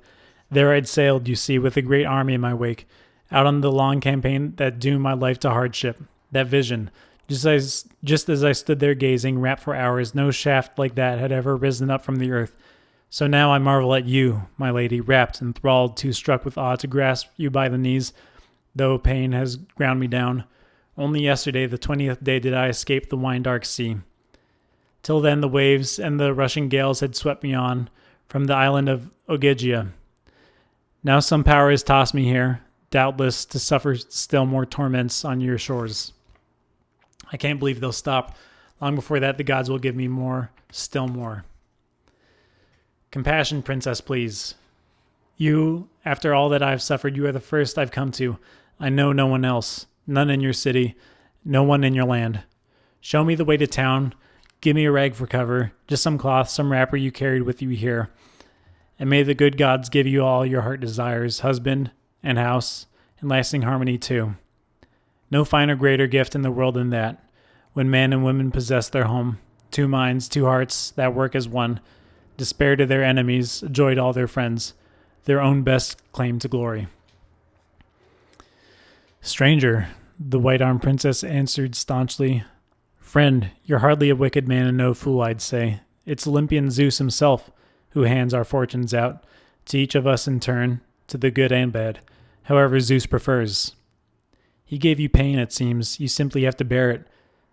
There I'd sailed, you see, with a great army in my wake, out on the long campaign that doomed my life to hardship. That vision, just as I stood there gazing, rapt for hours, no shaft like that had ever risen up from the earth. So now I marvel at you, my lady, rapt, enthralled, too struck with awe to grasp you by the knees, though pain has ground me down. Only yesterday, the 20th day, did I escape the wine-dark sea. Till then the waves and the rushing gales had swept me on from the island of Ogygia. Now some power has tossed me here, doubtless to suffer still more torments on your shores. I can't believe they'll stop. Long before that, the gods will give me more, still more. Compassion, princess, please. You, after all that I've suffered, you are the first I've come to. I know no one else, none in your city, no one in your land. Show me the way to town. Give me a rag for cover, just some cloth, some wrapper you carried with you here. And may the good gods give you all your heart desires, husband and house, and lasting harmony too. No finer, greater gift in the world than that, when man and woman possess their home, 2 minds, 2 hearts that work as one, despair to their enemies, joy to all their friends, their own best claim to glory. Stranger, the white-armed princess answered staunchly, Friend, you're hardly a wicked man and no fool, I'd say. It's Olympian Zeus himself who hands our fortunes out, to each of us in turn, to the good and bad, however Zeus prefers. He gave you pain, it seems. You simply have to bear it.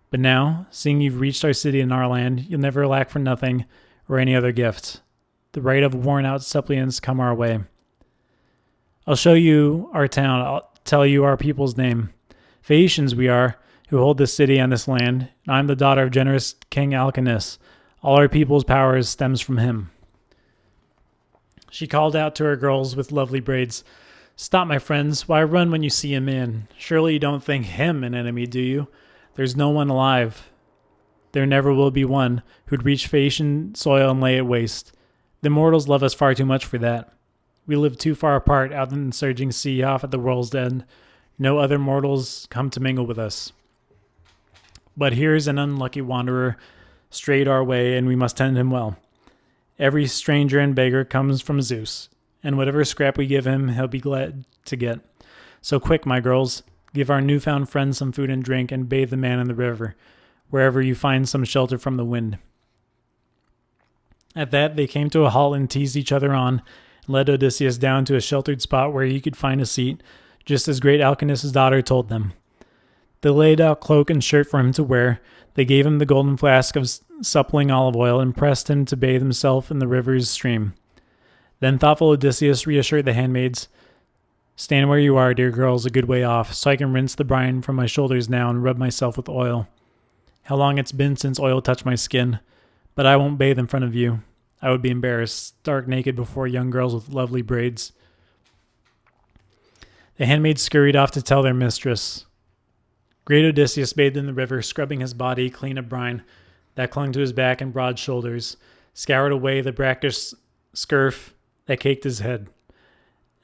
But now, seeing you've reached our city and our land, you'll never lack for nothing or any other gift. The right of worn-out suppliants come our way. I'll show you our town. I'll tell you our people's name. Phaeacians we are, who hold this city and this land, and I'm the daughter of generous King Alcinous. All our people's power stems from him. She called out to her girls with lovely braids, Stop, my friends. Why run when you see a man? Surely you don't think him an enemy, do you? There's no one alive. There never will be one who'd reach Phaeacian soil and lay it waste. The mortals love us far too much for that. We live too far apart out in the surging sea off at the world's end. No other mortals come to mingle with us. But here's an unlucky wanderer strayed our way, and we must tend him well. Every stranger and beggar comes from Zeus, and whatever scrap we give him, he'll be glad to get. So quick, my girls, give our newfound friend some food and drink, and bathe the man in the river, wherever you find some shelter from the wind. At that, they came to a halt and teased each other on, and led Odysseus down to a sheltered spot where he could find a seat, just as great Alcinous' daughter told them. They laid out cloak and shirt for him to wear. They gave him the golden flask of suppling olive oil and pressed him to bathe himself in the river's stream. Then thoughtful Odysseus reassured the handmaids, Stand where you are, dear girls, a good way off, so I can rinse the brine from my shoulders now and rub myself with oil. How long it's been since oil touched my skin, But I won't bathe in front of you. I would be embarrassed, stark naked before young girls with lovely braids." The handmaids scurried off to tell their mistress. Great Odysseus bathed in the river, scrubbing his body clean of brine that clung to his back and broad shoulders, scoured away the brackish scurf that caked his head.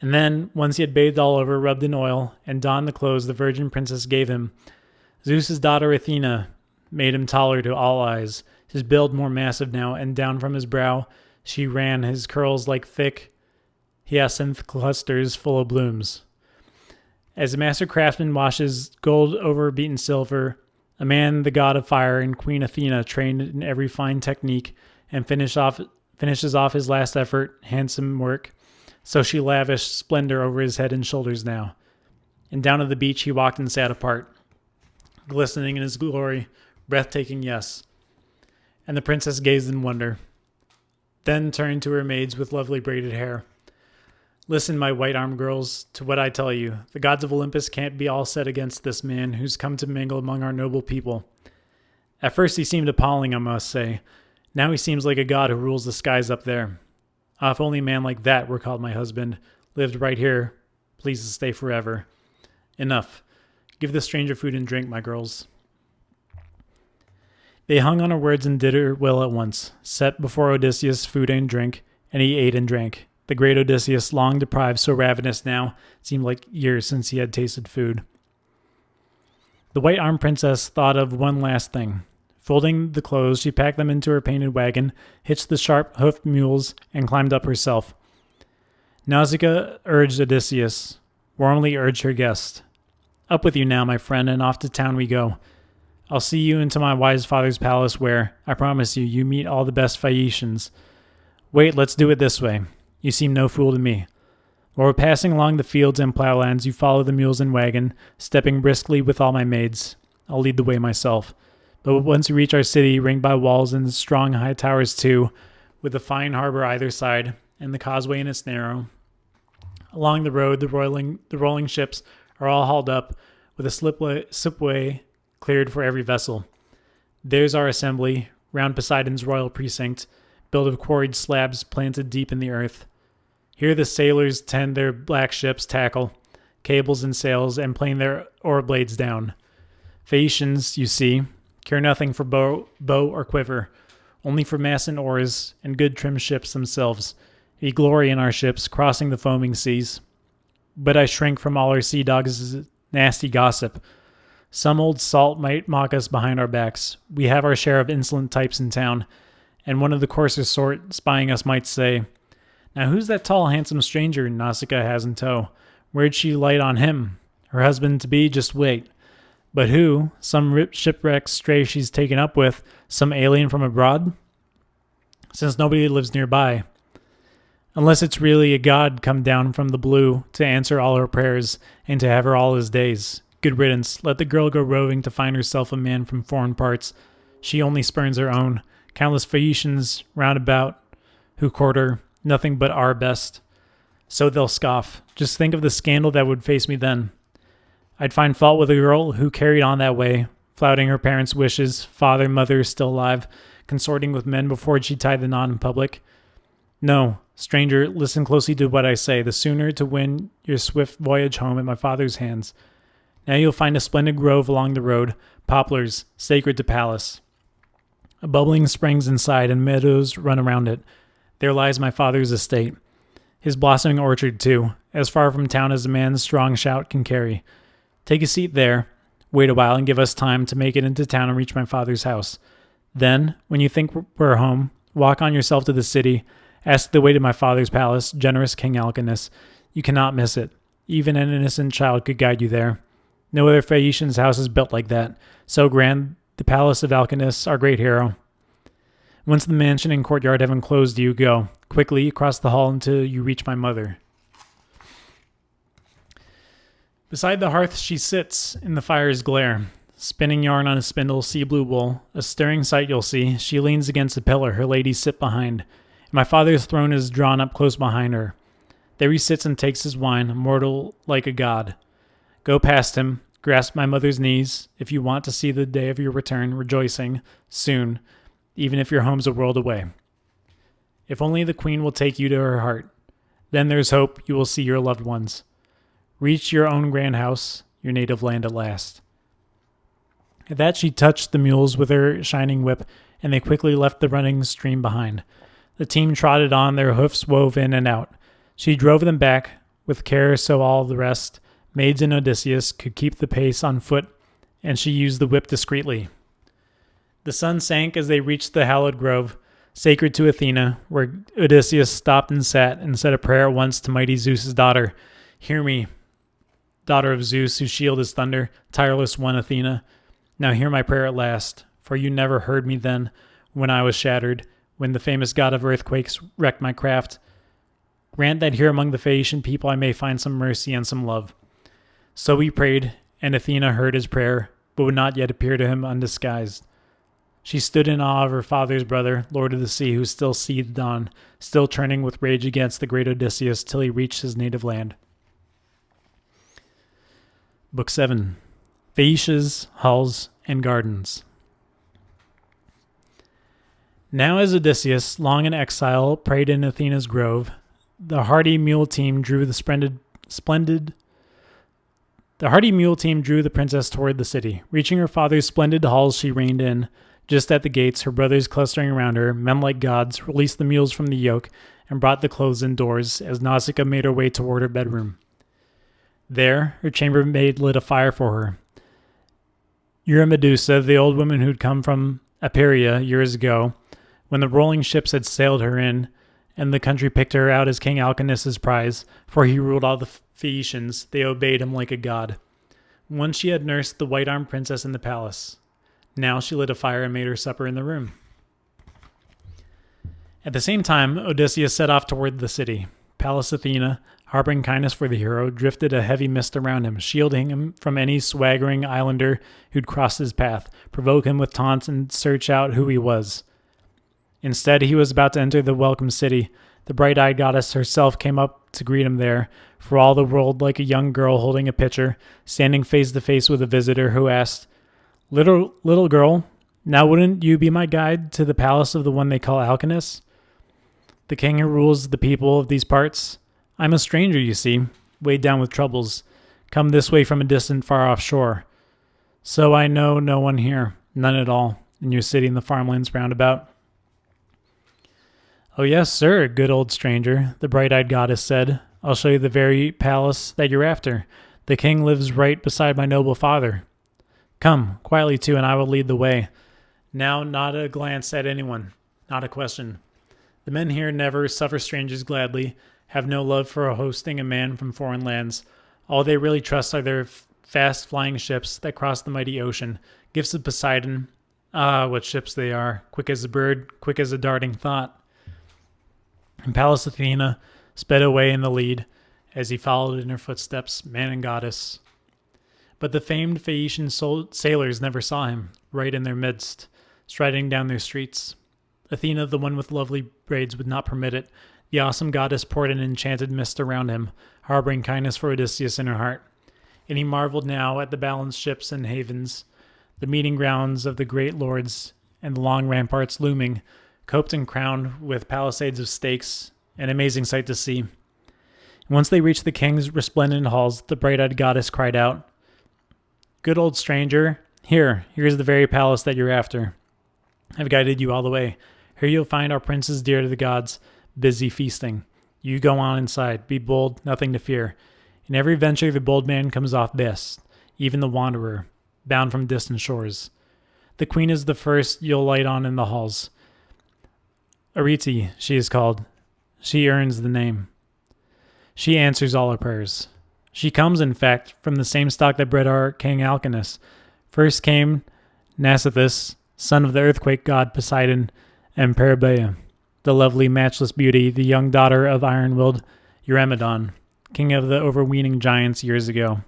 And then, once he had bathed all over, rubbed in oil, and donned the clothes the virgin princess gave him, Zeus's daughter Athena made him taller to all eyes, his build more massive now, and down from his brow she ran his curls like thick hyacinth clusters full of blooms. As a master craftsman washes gold over beaten silver, a man, the god of fire, and Queen Athena, trained in every fine technique, and finishes off his last effort, handsome work, so she lavished splendor over his head and shoulders now. And down to the beach he walked and sat apart, glistening in his glory, breathtaking, yes. And the princess gazed in wonder, then turned to her maids with lovely braided hair. "Listen, my white-armed girls, to what I tell you. The gods of Olympus can't be all set against this man who's come to mingle among our noble people. At first he seemed appalling, I must say. Now he seems like a god who rules the skies up there. Ah, if only a man like that were called my husband, lived right here, pleased to stay forever. Enough. Give the stranger food and drink, my girls." They hung on her words and did her will at once, set before Odysseus food and drink, and he ate and drank. The great Odysseus, long deprived, so ravenous now, seemed like years since he had tasted food. The white-armed princess thought of one last thing. Folding the clothes, she packed them into her painted wagon, hitched the sharp-hoofed mules, and climbed up herself. Nausicaa urged Odysseus, warmly urged her guest. "Up with you now, my friend, and off to town we go. I'll see you into my wise father's palace where, I promise you meet all the best Phaeacians. Wait, let's do it this way. You seem no fool to me. While we're passing along the fields and plowlands, you follow the mules and wagon, stepping briskly with all my maids. I'll lead the way myself. But once we reach our city, ringed by walls and strong high towers too, with a fine harbor either side, and the causeway in its narrow, along the road the rolling ships are all hauled up, with a slipway cleared for every vessel. There's our assembly, round Poseidon's royal precinct, built of quarried slabs planted deep in the earth. Here the sailors tend their black ships' tackle, cables and sails, and plane their oar blades down. Phaeacians, you see, care nothing for bow or quiver, only for masts and oars, and good trim ships themselves. We glory in our ships, crossing the foaming seas. But I shrink from all our sea dogs' nasty gossip. Some old salt might mock us behind our backs. We have our share of insolent types in town, and one of the coarser sort, spying us, might say, 'Now who's that tall, handsome stranger Nausicaa has in tow? Where'd she light on him? Her husband-to-be, just wait.' But who? Some shipwreck stray she's taken up with, some alien from abroad? Since nobody lives nearby. Unless it's really a god come down from the blue to answer all her prayers and to have her all his days. Good riddance. Let the girl go roving to find herself a man from foreign parts. She only spurns her own. Countless Phaeacians round about who court her, nothing but our best. So they'll scoff. Just think of the scandal that would face me then. I'd find fault with a girl who carried on that way, flouting her parents' wishes, father, mother still alive, consorting with men before she tied the knot in public. No, stranger, listen closely to what I say. The sooner to win your swift voyage home at my father's hands. Now you'll find a splendid grove along the road, poplars, sacred to Pallas. A bubbling springs inside and meadows run around it. There lies my father's estate. His blossoming orchard, too, as far from town as a man's strong shout can carry. Take a seat there, wait a while, and give us time to make it into town and reach my father's house. Then, when you think we're home, walk on yourself to the city, ask the way to my father's palace, generous King Alcinous. You cannot miss it. Even an innocent child could guide you there. No other Phaeacian's house is built like that. So grand, the palace of Alcinous, our great hero. Once the mansion and courtyard have enclosed you, go quickly across the hall until you reach my mother. Beside the hearth she sits in the fire's glare, spinning yarn on a spindle, sea blue wool. A stirring sight you'll see. She leans against a pillar, her ladies sit behind. And my father's throne is drawn up close behind her. There he sits and takes his wine, immortal like a god. Go past him, grasp my mother's knees, if you want to see the day of your return, rejoicing, soon. even if your home's a world away. If only the queen will take you to her heart, then there's hope you will see your loved ones. Reach your own grand house, your native land at last. At that she touched the mules with her shining whip, and they quickly left the running stream behind. The team trotted on, their hoofs wove in and out. She drove them back with care so all the rest, maids and Odysseus, could keep the pace on foot, and she used the whip discreetly. The sun sank as they reached the hallowed grove, sacred to Athena, where Odysseus stopped and sat and said a prayer at once to mighty Zeus's daughter. Hear me, daughter of Zeus, whose shield is thunder, tireless one Athena. Now hear my prayer at last, for you never heard me then, when I was shattered, when the famous god of earthquakes wrecked my craft. Grant that here among the Phaeacian people I may find some mercy and some love. So he prayed, and Athena heard his prayer, but would not yet appear to him undisguised. She stood in awe of her father's brother, lord of the sea, who still seethed on, still turning with rage against the great Odysseus till he reached his native land. Book 7. Phaeacians, Halls, and Gardens. Now as Odysseus, long in exile, prayed in Athena's grove, the hardy mule team drew the princess toward the city. Reaching her father's splendid halls, she reined in. Just at the gates, her brothers clustering around her, men like gods, released the mules from the yoke and brought the clothes indoors as Nausicaa made her way toward her bedroom. There, her chambermaid lit a fire for her. Eurymedusa, the old woman who'd come from Aperia years ago, when the rolling ships had sailed her in, and the country picked her out as King Alcinous' prize, for he ruled all the Phaeacians, they obeyed him like a god. Once she had nursed the white-armed princess in the palace. Now she lit a fire and made her supper in the room. At the same time, Odysseus set off toward the city. Pallas Athena, harboring kindness for the hero, drifted a heavy mist around him, shielding him from any swaggering islander who'd cross his path, provoke him with taunts, and search out who he was. Instead, he was about to enter the welcome city. The bright-eyed goddess herself came up to greet him there, for all the world like a young girl holding a pitcher, standing face to face with a visitor who asked, Little girl, now wouldn't you be my guide to the palace of the one they call Alcinous? The king who rules the people of these parts? I'm a stranger, you see, weighed down with troubles, come this way from a distant far-off shore. So I know no one here, none at all, in your city and the farmlands round about. Oh yes, sir, good old stranger, the bright-eyed goddess said. I'll show you the very palace that you're after. The king lives right beside my noble father. Come, quietly too, and I will lead the way. Now not a glance at anyone, not a question. The men here never suffer strangers gladly, have no love for hosting a man from foreign lands. All they really trust are their fast-flying ships that cross the mighty ocean, gifts of Poseidon. Ah, what ships they are, quick as a bird, quick as a darting thought. And Pallas Athena sped away in the lead, as he followed in her footsteps, man and goddess. But the famed Phaeacian sailors never saw him, right in their midst, striding down their streets. Athena, the one with lovely braids, would not permit it. The awesome goddess poured an enchanted mist around him, harboring kindness for Odysseus in her heart. And he marveled now at the balanced ships and havens, the meeting grounds of the great lords, and the long ramparts looming, coped and crowned with palisades of stakes, an amazing sight to see. Once they reached the king's resplendent halls, the bright-eyed goddess cried out, Good old stranger, here's the very palace that you're after. I've guided you all the way. Here you'll find our princes dear to the gods, busy feasting. You go on inside, be bold, nothing to fear. In every venture the bold man comes off best, even the wanderer, bound from distant shores. The queen is the first you'll light on in the halls. Arete, she is called. She earns the name. She answers all our prayers. She comes, in fact, from the same stock that bred our king Alcinous. First came Nausicaa, son of the earthquake god Poseidon, and Phaeacians, the lovely, matchless beauty, the young daughter of iron-willed Eurymedon, king of the overweening giants years ago.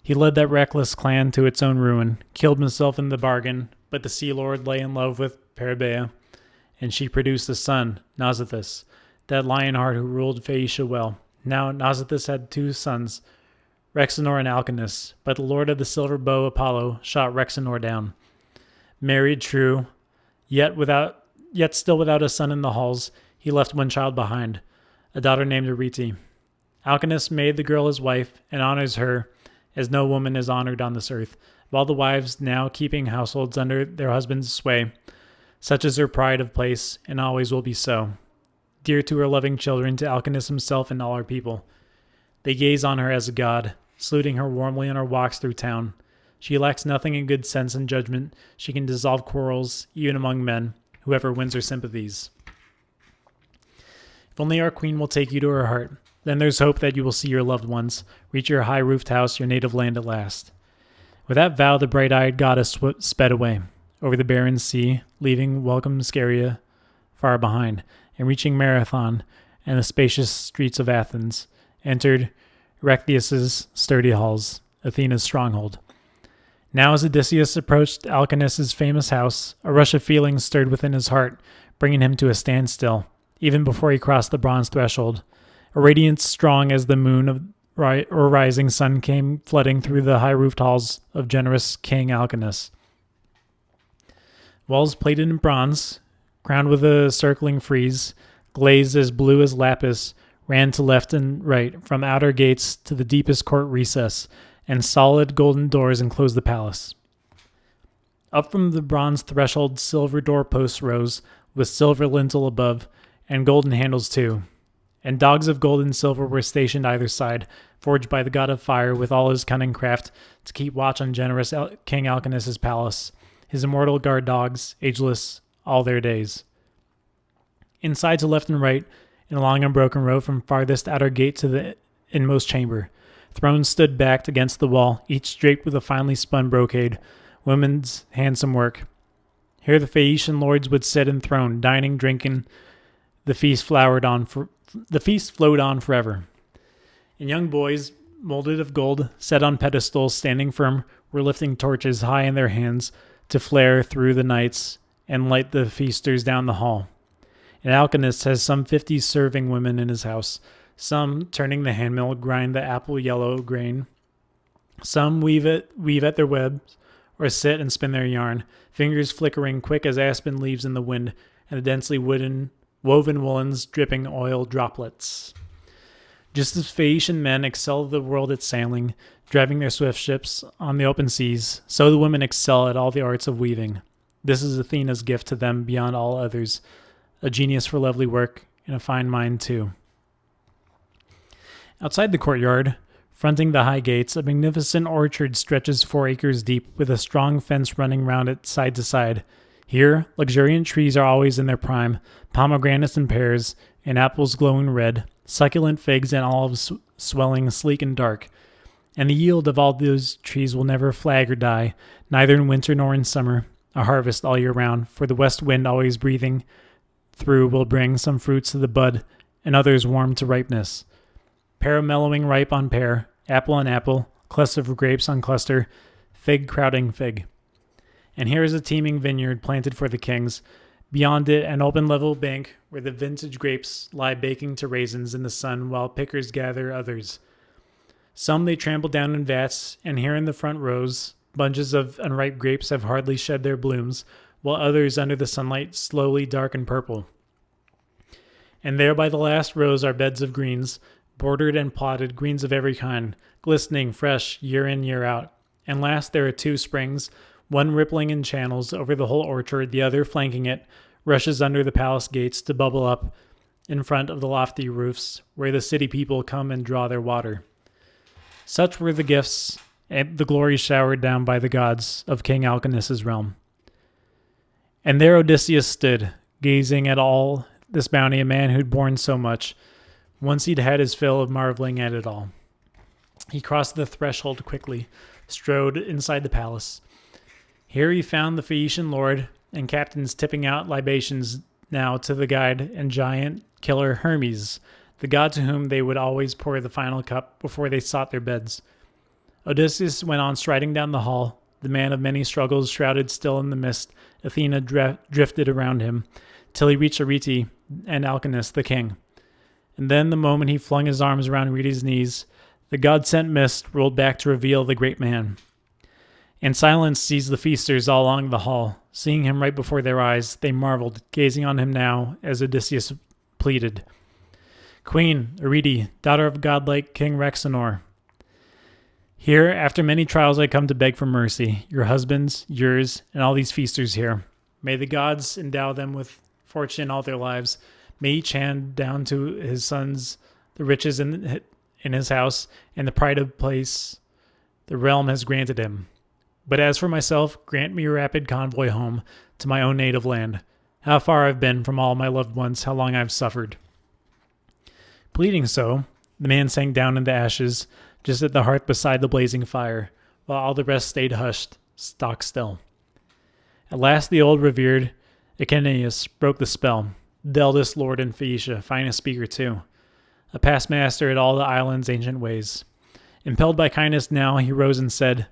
He led that reckless clan to its own ruin, killed himself in the bargain, but the sea lord lay in love with Phaeacians, and she produced a son, Nausicaa, that lionheart who ruled Phaeacia well. Now Nausicaa had 2 sons, Rhexenor and Alcinous, but the lord of the silver bow Apollo shot Rhexenor down. Married, true, Yet still without a son in the halls, he left one child behind, a daughter named Arete. Alcinous made the girl his wife and honors her as no woman is honored on this earth, of all the wives now keeping households under their husband's sway. Such is her pride of place, and always will be so. Dear to her loving children, to Alcinous himself and all her people. They gaze on her as a god, saluting her warmly on her walks through town. She lacks nothing in good sense and judgment. She can dissolve quarrels, even among men, whoever wins her sympathies. If only our queen will take you to her heart, then there's hope that you will see your loved ones, reach your high-roofed house, your native land at last. With that vow, the bright-eyed goddess sped away, over the barren sea, leaving welcome Scheria far behind, and reaching Marathon and the spacious streets of Athens, entered Erechtheus' sturdy halls, Athena's stronghold. Now as Odysseus approached Alcinous' famous house, a rush of feelings stirred within his heart, bringing him to a standstill, even before he crossed the bronze threshold. A radiance strong as the moon or rising sun came flooding through the high-roofed halls of generous King Alcinous. Walls plated in bronze, crowned with a circling frieze, glazed as blue as lapis, ran to left and right, from outer gates to the deepest court recess, and solid golden doors enclosed the palace. Up from the bronze threshold silver doorposts rose, with silver lintel above, and golden handles too. And dogs of gold and silver were stationed either side, forged by the god of fire with all his cunning craft to keep watch on generous King Alcinous' palace, his immortal guard dogs, ageless all their days. Inside to left and right, in a long unbroken row from farthest outer gate to the inmost chamber, thrones stood backed against the wall, each draped with a finely spun brocade, women's handsome work. Here the Phaeacian lords would sit enthroned, dining, drinking. The feast flowed on forever. And young boys, molded of gold, set on pedestals, standing firm, were lifting torches high in their hands to flare through the nights and light the feasters down the hall. And Alcinous has some 50 serving women in his house, some turning the handmill, grind the apple yellow grain. Some weave at their webs, or sit and spin their yarn, fingers flickering quick as aspen leaves in the wind, and the densely woven woolens dripping oil droplets. Just as Phaeacian men excel the world at sailing, driving their swift ships on the open seas, so the women excel at all the arts of weaving. This is Athena's gift to them beyond all others, a genius for lovely work, and a fine mind too. Outside the courtyard, fronting the high gates, a magnificent orchard stretches 4 acres deep, with a strong fence running round it side to side. Here, luxuriant trees are always in their prime, pomegranates and pears, and apples glowing red, succulent figs and olives swelling sleek and dark. And the yield of all those trees will never flag or die, neither in winter nor in summer, a harvest all year round, for the west wind always breathing through will bring some fruits to the bud, and others warm to ripeness. Pear mellowing ripe on pear, apple on apple, cluster of grapes on cluster, fig crowding fig. And here is a teeming vineyard planted for the kings. Beyond it, an open level bank where the vintage grapes lie baking to raisins in the sun while pickers gather others. Some they trample down in vats, and here in the front rows, bunches of unripe grapes have hardly shed their blooms, while others under the sunlight slowly darken purple. And there by the last rows are beds of greens, bordered and plotted, greens of every kind, glistening fresh year in, year out. And last there are 2 springs, one rippling in channels over the whole orchard, the other flanking it, rushes under the palace gates to bubble up in front of the lofty roofs, where the city people come and draw their water. Such were the gifts and the glory showered down by the gods of King Alcinous' realm. And there Odysseus stood, gazing at all this bounty, a man who'd borne so much. Once he'd had his fill of marveling at it all. He crossed the threshold quickly, strode inside the palace. Here he found the Phaeacian lord and captains tipping out libations now to the guide and giant killer Hermes, the god to whom they would always pour the final cup before they sought their beds. Odysseus went on striding down the hall, the man of many struggles shrouded still in the mist. Athena drifted around him, till he reached Arete and Alcinous the king. And then the moment he flung his arms around Arete's knees, the god-sent mist rolled back to reveal the great man. And silence seized the feasters all along the hall. Seeing him right before their eyes, they marveled, gazing on him now as Odysseus pleaded. Queen, Arete, daughter of godlike King Rhexenor, here, after many trials, I come to beg for mercy, your husbands, yours, and all these feasters here. May the gods endow them with fortune all their lives. May each hand down to his sons the riches in his house and the pride of place the realm has granted him. But as for myself, grant me a rapid convoy home to my own native land. How far I've been from all my loved ones, how long I've suffered. Pleading so, the man sank down in the ashes, just at the hearth beside the blazing fire, while all the rest stayed hushed, stock still. At last the old revered Echenius broke the spell, the eldest lord in Phaeacia, finest speaker too, a past master at all the island's ancient ways. Impelled by kindness now, he rose and said,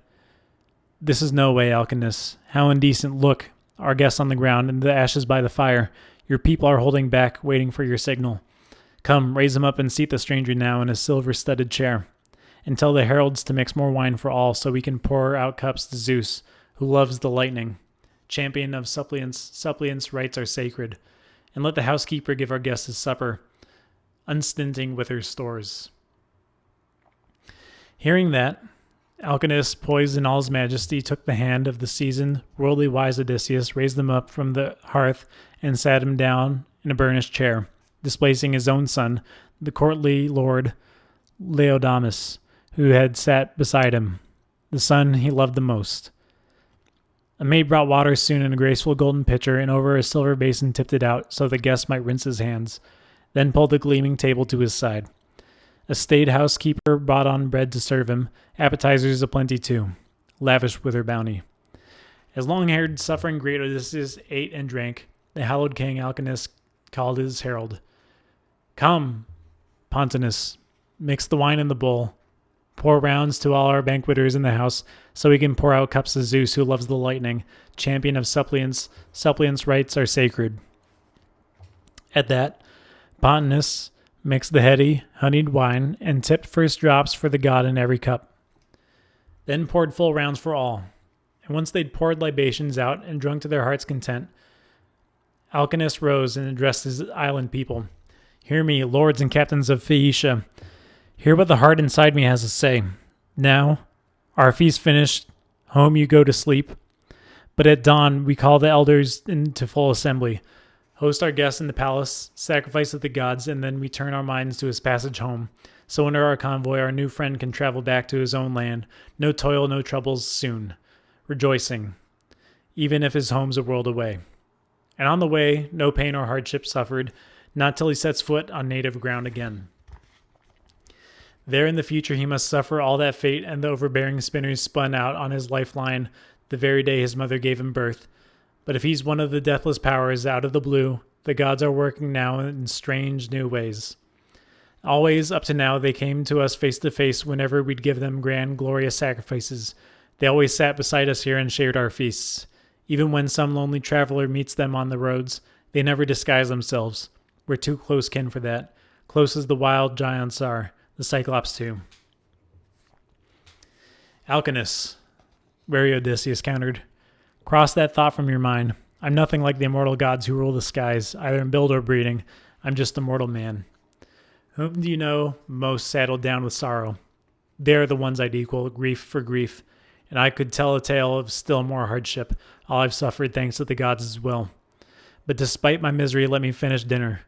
This is no way, Alcinous. How indecent. Look, our guests on the ground, and the ashes by the fire. Your people are holding back, waiting for your signal. Come, raise him up and seat the stranger now in a silver-studded chair. And tell the heralds to mix more wine for all, so we can pour out cups to Zeus, who loves the lightning. Champion of suppliants' rights are sacred. And let the housekeeper give our guests his supper, unstinting with her stores. Hearing that, Alcinous, poised in all his majesty, took the hand of the seasoned, worldly wise Odysseus, raised him up from the hearth, and sat him down in a burnished chair, displacing his own son, the courtly lord Laodamas, who had sat beside him, the son he loved the most. A maid brought water soon in a graceful golden pitcher, and over a silver basin tipped it out, so the guest might rinse his hands, then pulled the gleaming table to his side. A staid housekeeper brought on bread to serve him, appetizers aplenty too, lavish with her bounty. As long-haired, suffering great Odysseus ate and drank, the hallowed king Alcinous called his herald. Come, Pontonous, mix the wine in the bowl. Pour rounds to all our banqueters in the house, so we can pour out cups to Zeus, who loves the lightning, champion of suppliants. Suppliants' rights are sacred. At that, Pontonous mixed the heady, honeyed wine, and tipped first drops for the god in every cup. Then poured full rounds for all. And once they'd poured libations out and drunk to their heart's content, Alcinous rose and addressed his island people. Hear me, lords and captains of Phaeacia. Hear what the heart inside me has to say. Now, our feast finished, home you go to sleep. But at dawn, we call the elders into full assembly, host our guests in the palace, sacrifice to the gods, and then we turn our minds to his passage home. So under our convoy, our new friend can travel back to his own land. No toil, no troubles soon. Rejoicing, even if his home's a world away. And on the way, no pain or hardship suffered, not till he sets foot on native ground again. There in the future he must suffer all that fate and the overbearing spinners spun out on his lifeline the very day his mother gave him birth. But if he's one of the deathless powers out of the blue, the gods are working now in strange new ways. Always, up to now, they came to us face to face whenever we'd give them grand, glorious sacrifices. They always sat beside us here and shared our feasts. Even when some lonely traveler meets them on the roads, they never disguise themselves. We're too close kin for that. Close as the wild giants are. The Cyclops too. Alcinous, wary Odysseus countered. Cross that thought from your mind. I'm nothing like the immortal gods who rule the skies, either in build or breeding. I'm just a mortal man. Whom do you know most saddled down with sorrow? They're the ones I'd equal, grief for grief, and I could tell a tale of still more hardship, all I've suffered thanks to the gods as well. But despite my misery, let me finish dinner.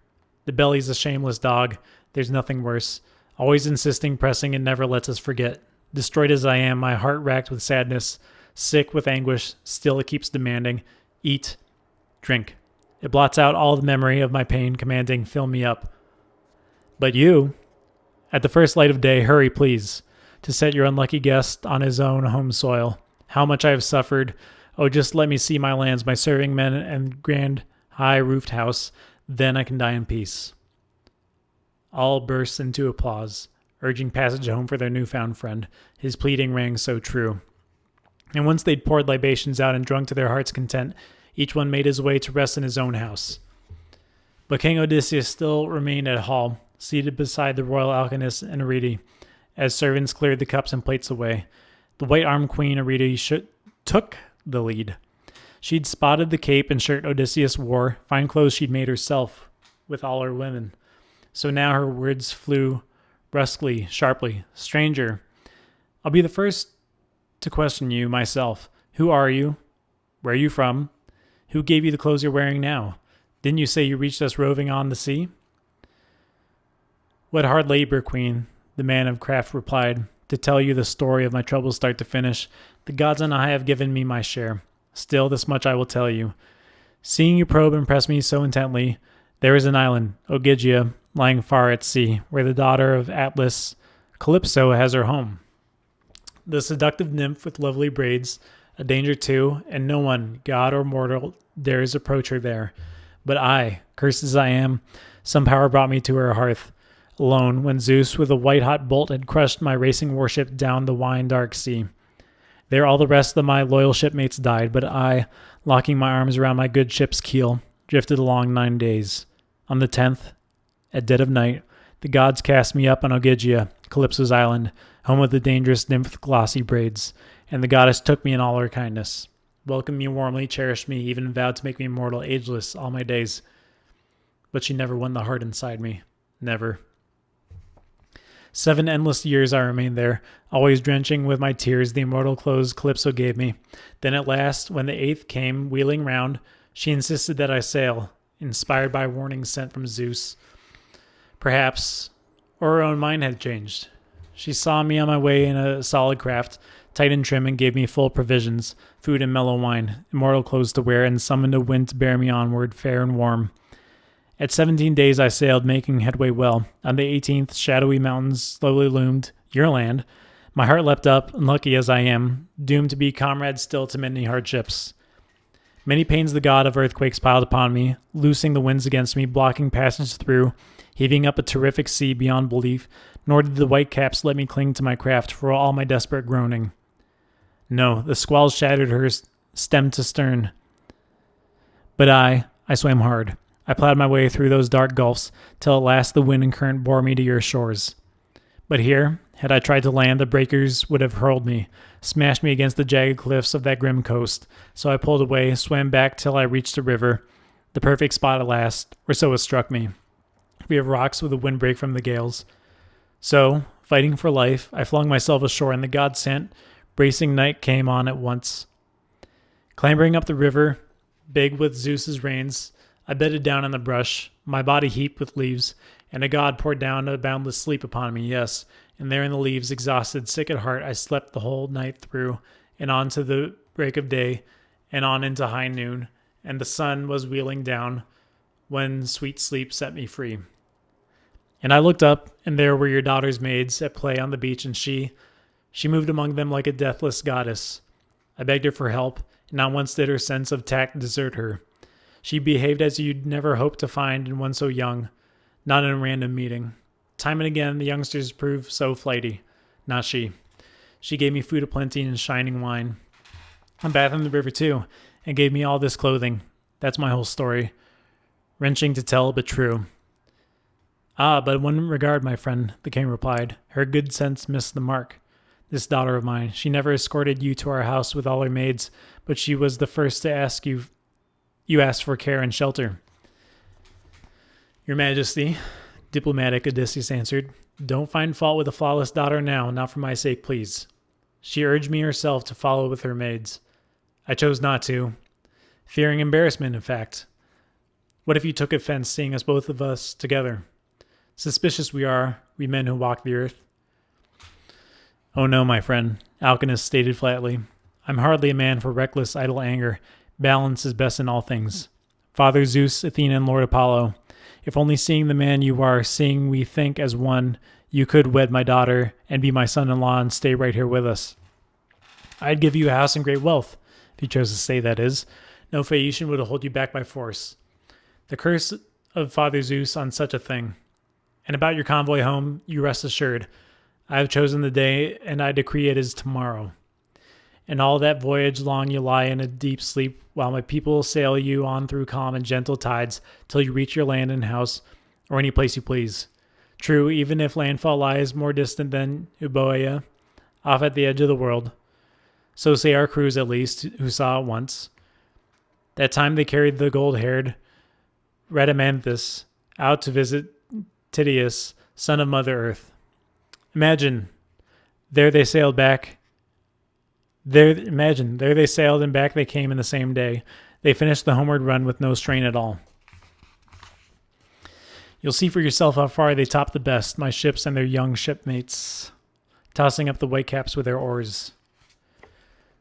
The belly's a shameless dog. There's nothing worse. Always insisting, pressing, and never lets us forget. Destroyed as I am, my heart racked with sadness, sick with anguish, still it keeps demanding, eat, drink. It blots out all the memory of my pain, commanding, fill me up. But you, at the first light of day, hurry, please, to set your unlucky guest on his own home soil. How much I have suffered. Oh, just let me see my lands, my serving men, and grand high-roofed house. Then I can die in peace. All burst into applause, urging passage home for their newfound friend. His pleading rang so true. And once they'd poured libations out and drunk to their heart's content, each one made his way to rest in his own house. But King Odysseus still remained at hall, seated beside the royal Alcinous and Arete, as servants cleared the cups and plates away. The white-armed queen Arete took the lead. She'd spotted the cape and shirt Odysseus wore, fine clothes she'd made herself with all her women. So now her words flew brusquely, sharply. Stranger, I'll be the first to question you myself. Who are you? Where are you from? Who gave you the clothes you're wearing now? Didn't you say you reached us roving on the sea? What hard labor, Queen, the man of craft replied, to tell you the story of my troubles start to finish. The gods on high have given me my share. Still, this much I will tell you. Seeing you probe and press me so intently, there is an island, Ogygia, lying far at sea, where the daughter of Atlas, Calypso, has her home. The seductive nymph with lovely braids, a danger too, and no one, god or mortal, dares approach her there. But I, cursed as I am, some power brought me to her hearth, alone, when Zeus with a white-hot bolt had crushed my racing warship down the wine-dark sea. There all the rest of my loyal shipmates died, but I, locking my arms around my good ship's keel, drifted along 9 days. On the 10th, at dead of night, the gods cast me up on Ogygia, Calypso's island, home of the dangerous nymph with glossy braids, and the goddess took me in all her kindness, welcomed me warmly, cherished me, even vowed to make me immortal, ageless, all my days. But she never won the heart inside me. Never. 7 endless years I remained there, always drenching with my tears the immortal clothes Calypso gave me. Then at last, when the 8th came wheeling round, she insisted that I sail, inspired by warnings sent from Zeus. Perhaps, or her own mind had changed. She saw me on my way in a solid craft, tight and trim, and gave me full provisions, food and mellow wine, immortal clothes to wear, and summoned a wind to bear me onward, fair and warm. At 17 days I sailed, making headway well. On the 18th, shadowy mountains slowly loomed, your land. My heart leapt up, unlucky as I am, doomed to be comrade still to many hardships. Many pains the god of earthquakes piled upon me, loosing the winds against me, blocking passage through, heaving up a terrific sea beyond belief, nor did the white caps let me cling to my craft for all my desperate groaning. No, the squalls shattered her stem to stern. But I swam hard. I plowed my way through those dark gulfs, till at last the wind and current bore me to your shores. But here, had I tried to land, the breakers would have hurled me, smashed me against the jagged cliffs of that grim coast. So I pulled away, swam back till I reached a river, the perfect spot at last, or so it struck me. We have rocks with a windbreak from the gales. So, fighting for life, I flung myself ashore, and the god-sent, bracing night came on at once. Clambering up the river, big with Zeus's reins, I bedded down in the brush, my body heaped with leaves, and a god poured down a boundless sleep upon me, yes, and there in the leaves, exhausted, sick at heart, I slept the whole night through, and on to the break of day, and on into high noon, and the sun was wheeling down, when sweet sleep set me free. And I looked up, and there were your daughter's maids at play on the beach, and she moved among them like a deathless goddess. I begged her for help, and not once did her sense of tact desert her. She behaved as you'd never hope to find in one so young, not in a random meeting. Time and again, the youngsters proved so flighty. Not she. She gave me food aplenty and shining wine. A bath in the river, too, and gave me all this clothing. That's my whole story. Wrenching to tell, but true. Ah, but in one regard, my friend, the king replied. Her good sense missed the mark. This daughter of mine, she never escorted you to our house with all her maids, but she was the first to ask you asked for care and shelter. Your Majesty, diplomatic Odysseus answered, don't find fault with a flawless daughter now, not for my sake, please. She urged me herself to follow with her maids. I chose not to, fearing embarrassment, in fact. What if you took offense seeing us both of us together? Suspicious we are, we men who walk the earth. Oh no, my friend, Alcinous stated flatly. I'm hardly a man for reckless, idle anger. Balance is best in all things. Father Zeus, Athena, and Lord Apollo, if only seeing the man you are, seeing we think as one, you could wed my daughter and be my son-in-law and stay right here with us. I'd give you a house and great wealth, if you chose to stay, that is. No Phaeacian would hold you back by force. The curse of Father Zeus on such a thing. And about your convoy home, you rest assured. I have chosen the day, and I decree it is tomorrow. And all that voyage long you lie in a deep sleep, while my people sail you on through calm and gentle tides, till you reach your land and house, or any place you please. True, even if landfall lies more distant than Euboea, off at the edge of the world. So say our crews at least, who saw it once. That time they carried the gold-haired Rhadamanthus out to visit Tydeus, son of Mother Earth. Imagine, there they sailed back. There they sailed and back they came in the same day. They finished the homeward run with no strain at all. You'll see for yourself how far they top the best, my ships and their young shipmates, tossing up the whitecaps with their oars.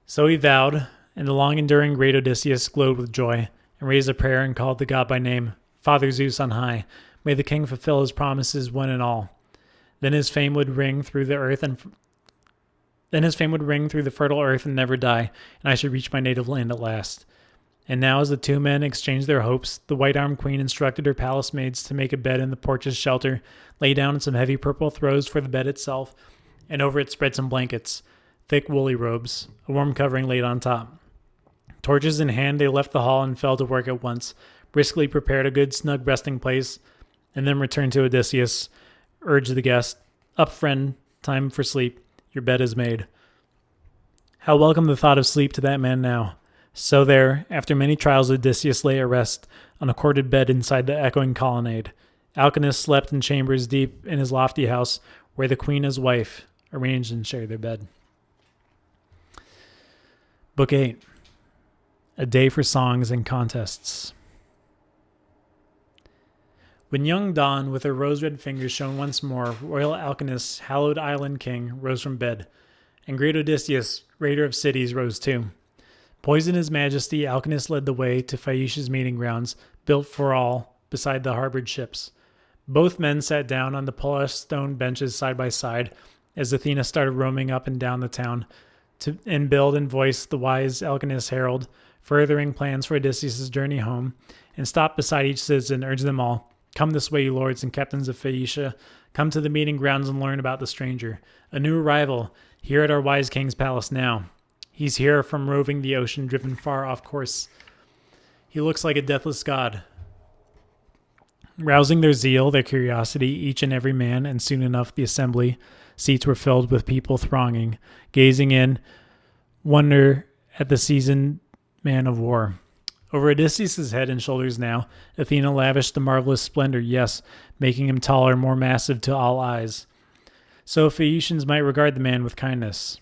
So he vowed, and the long-enduring great Odysseus glowed with joy, and raised a prayer and called the god by name, Father Zeus on high. May the king fulfill his promises one and all. Then his fame would ring through the fertile earth and never die, and I should reach my native land at last. And now as the two men exchanged their hopes, the white-armed queen instructed her palace maids to make a bed in the porch's shelter, lay down some heavy purple throws for the bed itself, and over it spread some blankets, thick woolly robes, a warm covering laid on top. Torches in hand, they left the hall and fell to work at once, briskly prepared a good snug resting place, and then returned to Odysseus, urged the guest, Up, friend, time for sleep, your bed is made. How welcome the thought of sleep to that man now. So there, after many trials, Odysseus lay at rest on a corded bed inside the echoing colonnade. Alcinous slept in chambers deep in his lofty house, where the queen, his wife, arranged and shared their bed. Book 8. A Day for Songs and Contests. When young dawn, with her rose-red fingers, shone once more, royal Alcinous, hallowed island king, rose from bed, and great Odysseus, raider of cities, rose too. Poised in his majesty, Alcinous led the way to Phaeacians' meeting grounds, built for all, beside the harbored ships. Both men sat down on the polished stone benches side by side, as Athena started roaming up and down the town, and billed and voiced the wise Alcinous herald, furthering plans for Odysseus' journey home, and stopped beside each citizen, urged them all, Come this way, you lords and captains of Phaeacia. Come to the meeting grounds and learn about the stranger. A new arrival, here at our wise king's palace now. He's here from roving the ocean, driven far off course. He looks like a deathless god. Rousing their zeal, their curiosity, each and every man, and soon enough the assembly seats were filled with people thronging, gazing in wonder at the seasoned man of war. Over Odysseus' head and shoulders now, Athena lavished the marvelous splendor, yes, making him taller, more massive to all eyes. So Phaeacians might regard the man with kindness,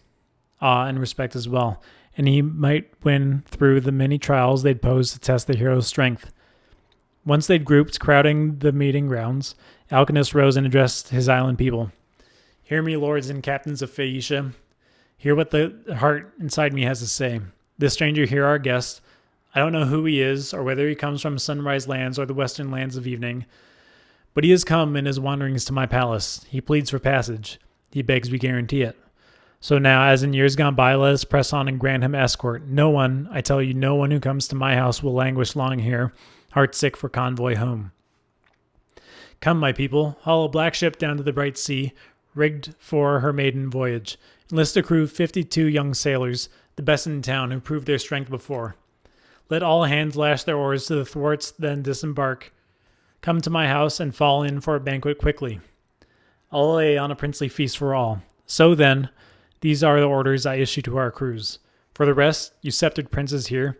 awe, and respect as well, and he might win through the many trials they'd pose to test the hero's strength. Once they'd grouped, crowding the meeting grounds, Alcinous rose and addressed his island people. Hear me, lords and captains of Phaeacia. Hear what the heart inside me has to say. This stranger here, our guest, I don't know who he is, or whether he comes from sunrise lands or the western lands of evening, but he has come in his wanderings to my palace. He pleads for passage. He begs we guarantee it. So now, as in years gone by, let us press on and grant him escort. No one, I tell you, no one who comes to my house will languish long here, heart sick for convoy home. Come, my people, haul a black ship down to the bright sea, rigged for her maiden voyage. Enlist a crew of 52 young sailors, the best in town, who proved their strength before. Let all hands lash their oars to the thwarts, then disembark. Come to my house and fall in for a banquet quickly. I'll lay on a princely feast for all. So then, these are the orders I issue to our crews. For the rest, you sceptered princes here,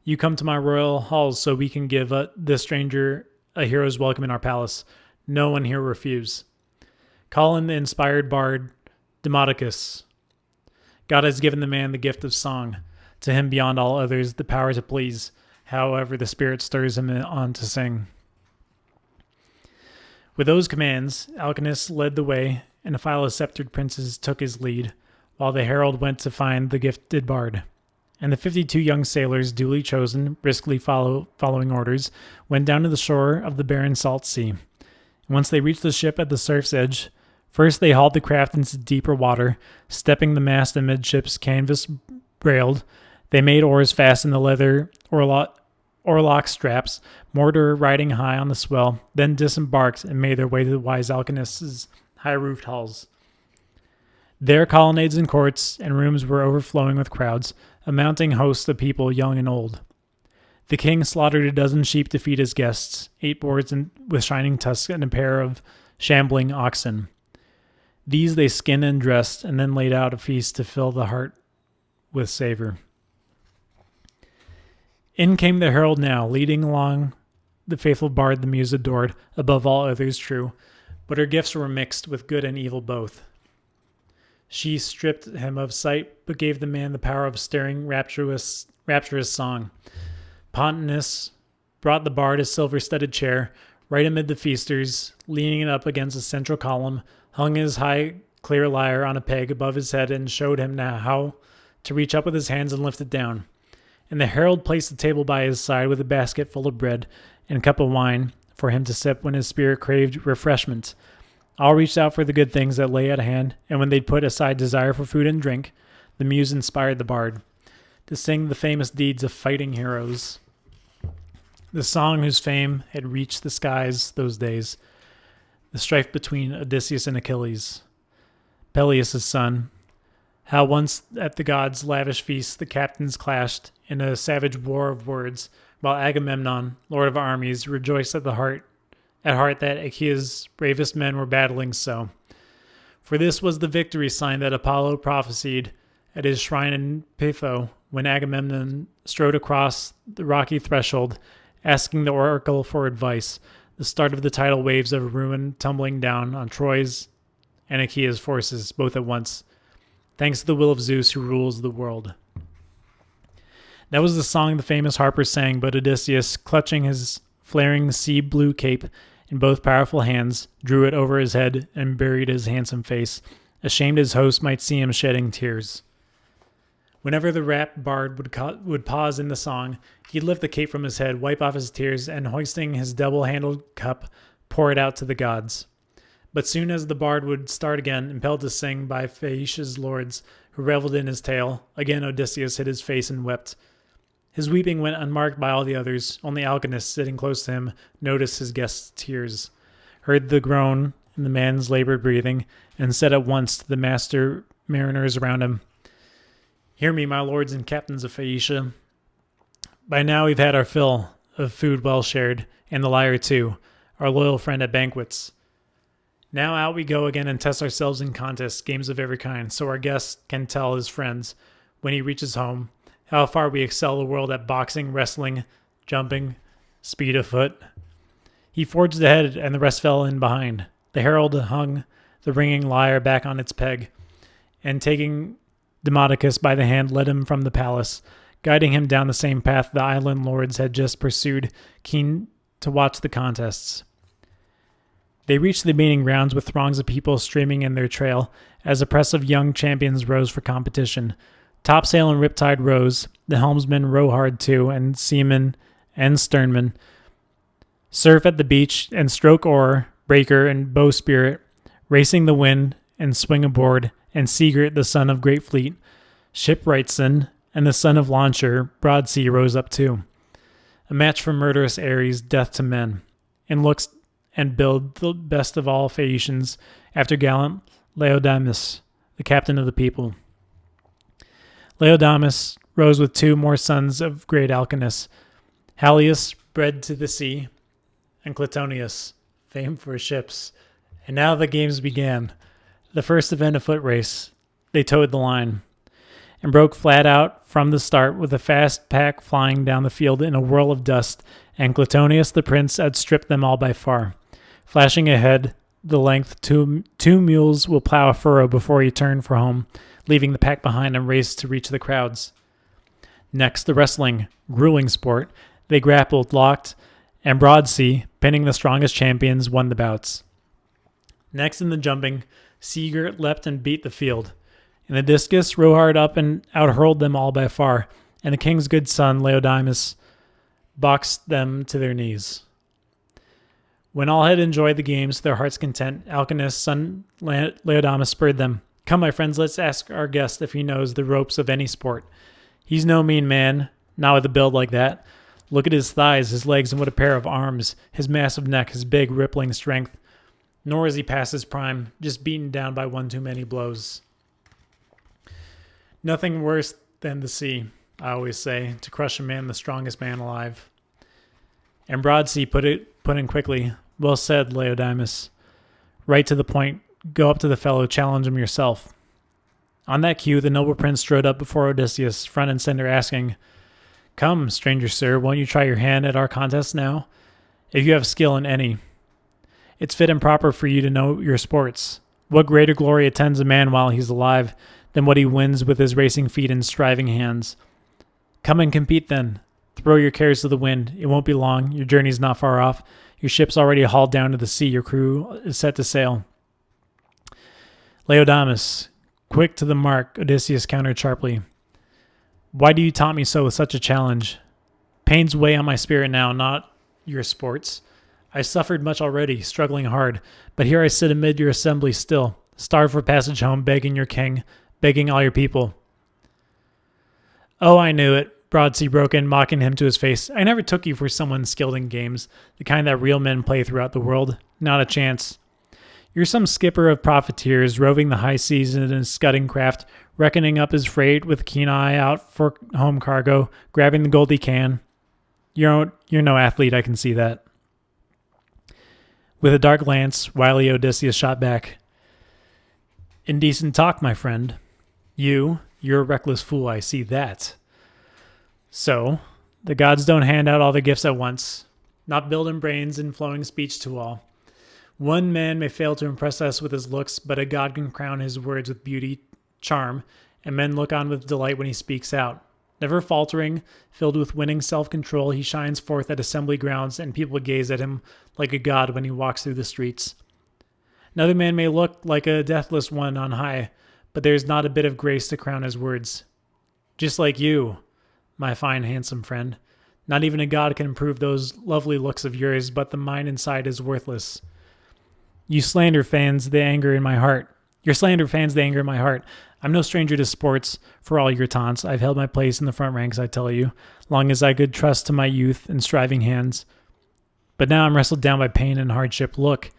you come to my royal halls so we can give this stranger a hero's welcome in our palace. No one here refuse. Call in the inspired bard, Demodocus. God has given the man the gift of song. To him, beyond all others, the power to please, however the spirit stirs him on to sing. With those commands, Alcinous led the way, and a file of sceptered princes took his lead, while the herald went to find the gifted bard. And the 52 young sailors, duly chosen, briskly following orders, went down to the shore of the barren salt sea. And once they reached the ship at the surf's edge, first they hauled the craft into deeper water, stepping the mast amidships canvas brailed. They made oars fast in the leather oarlock straps, mortar riding high on the swell, then disembarked and made their way to the wise Alcinous' high-roofed halls. Their colonnades and courts and rooms were overflowing with crowds, a mounting host of people young and old. The king slaughtered a dozen sheep to feed his guests, 8 boars with shining tusks and a pair of shambling oxen. These they skinned and dressed, and then laid out a feast to fill the heart with savor. In came the herald now, leading along the faithful bard the muse adored, above all others true, but her gifts were mixed with good and evil both. She stripped him of sight, but gave the man the power of stirring rapturous song. Pontanus brought the bard a silver-studded chair, right amid the feasters, leaning it up against a central column, hung his high, clear lyre on a peg above his head, and showed him now how to reach up with his hands and lift it down. And the herald placed the table by his side with a basket full of bread and a cup of wine for him to sip when his spirit craved refreshment. All reached out for the good things that lay at hand, and when they'd put aside desire for food and drink, the muse inspired the bard to sing the famous deeds of fighting heroes. The song whose fame had reached the skies those days, the strife between Odysseus and Achilles, Peleus' son, how once at the gods' lavish feast the captains clashed in a savage war of words, while Agamemnon, lord of armies, rejoiced at heart that Achaea's bravest men were battling so. For this was the victory sign that Apollo prophesied at his shrine in Pytho, when Agamemnon strode across the rocky threshold, asking the oracle for advice, the start of the tidal waves of ruin tumbling down on Troy's and Achaea's forces both at once, thanks to the will of Zeus who rules the world. That was the song the famous harper sang, but Odysseus, clutching his flaring sea-blue cape in both powerful hands, drew it over his head and buried his handsome face, ashamed his host might see him shedding tears. Whenever the rapt bard would pause in the song, he'd lift the cape from his head, wipe off his tears, and hoisting his double-handled cup, pour it out to the gods. But soon as the bard would start again, impelled to sing by Phaeacians' lords, who reveled in his tale, again Odysseus hid his face and wept. His weeping went unmarked by all the others. Only Alcinous, sitting close to him, noticed his guest's tears, heard the groan in the man's labored breathing, and said at once to the master mariners around him, "Hear me, my lords and captains of Phaeacia. By now we've had our fill of food well shared, and the lyre too, our loyal friend at banquets. Now out we go again and test ourselves in contests, games of every kind, so our guest can tell his friends, when he reaches home, how far we excel the world at boxing, wrestling, jumping, speed of foot." He forged ahead, and the rest fell in behind. The herald hung the ringing lyre back on its peg, and taking Demodocus by the hand led him from the palace, guiding him down the same path the island lords had just pursued, keen to watch the contests. They reached the meeting grounds with throngs of people streaming in their trail as a press of young champions rose for competition. Topsail and riptide rose, the helmsmen row hard too, and seamen and sternmen surf at the beach and stroke oar, breaker, and bowsprit, racing the wind and swing aboard, and Sigurd, the son of great fleet, Shipwrighton, and the son of Launcher, Broadsea, rose up too. A match for murderous Ares, death to men, in looks and build the best of all Phaeacians, after gallant Laodamas, the captain of the people. Laodamas rose with two more sons of great Alcinous, Halius, bred to the sea, and Clytonius, famed for ships. And now the games began. The first event, a foot race. They towed the line and broke flat out from the start with a fast pack flying down the field in a whirl of dust, and Clytonius the prince outstripped them all by far. Flashing ahead, the length two mules will plow a furrow before he turned for home, leaving the pack behind and raced to reach the crowds. Next, the wrestling, grueling sport. They grappled, locked, and Broadsea, pinning the strongest champions, won the bouts. Next in the jumping, Sigurd leapt and beat the field. In the discus, Rohard up and out-hurled them all by far, and the king's good son, Laodamas, boxed them to their knees. When all had enjoyed the games to their heart's content, Alcinous' son Laodamas spurred them. "Come, my friends, let's ask our guest if he knows the ropes of any sport. He's no mean man, not with a build like that. Look at his thighs, his legs, and what a pair of arms, his massive neck, his big, rippling strength. Nor is he past his prime, just beaten down by one too many blows. Nothing worse than the sea, I always say, to crush a man, the strongest man alive." And Broadsea put in quickly, "Well said, Laodamas. Right to the point, go up to the fellow, challenge him yourself." On that cue, the noble prince strode up before Odysseus, front and center, asking, "Come, stranger sir, won't you try your hand at our contest now? If you have skill in any. It's fit and proper for you to know your sports. What greater glory attends a man while he's alive than what he wins with his racing feet and striving hands? Come and compete then. Throw your cares to the wind. It won't be long. Your journey's not far off. Your ship's already hauled down to the sea. Your crew is set to sail." "Laodamas, quick to the mark," Odysseus countered sharply. "Why do you taunt me so with such a challenge? Pains weigh on my spirit now, not your sports. I suffered much already, struggling hard, but here I sit amid your assembly still, starved for passage home, begging your king, begging all your people." "Oh, I knew it," Broadsea broke in, mocking him to his face. "I never took you for someone skilled in games, the kind that real men play throughout the world. Not a chance. You're some skipper of profiteers, roving the high seas in a scudding craft, reckoning up his freight with keen eye out for home cargo, grabbing the gold he can. You're no athlete, I can see that." With a dark glance, wily Odysseus shot back, "Indecent talk, my friend. You're a reckless fool, I see that. So, the gods don't hand out all their gifts at once, not building brains and flowing speech to all. One man may fail to impress us with his looks, but a god can crown his words with beauty, charm, and men look on with delight when he speaks out. Never faltering, filled with winning self-control, he shines forth at assembly grounds, and people gaze at him like a god when he walks through the streets. Another man may look like a deathless one on high, but there is not a bit of grace to crown his words. Just like you, my fine, handsome friend. Not even a god can improve those lovely looks of yours, but the mind inside is worthless. Your slander fans the anger in my heart. I'm no stranger to sports, for all your taunts. I've held my place in the front ranks, I tell you, long as I could trust to my youth and striving hands. But now I'm wrestled down by pain and hardship. Look,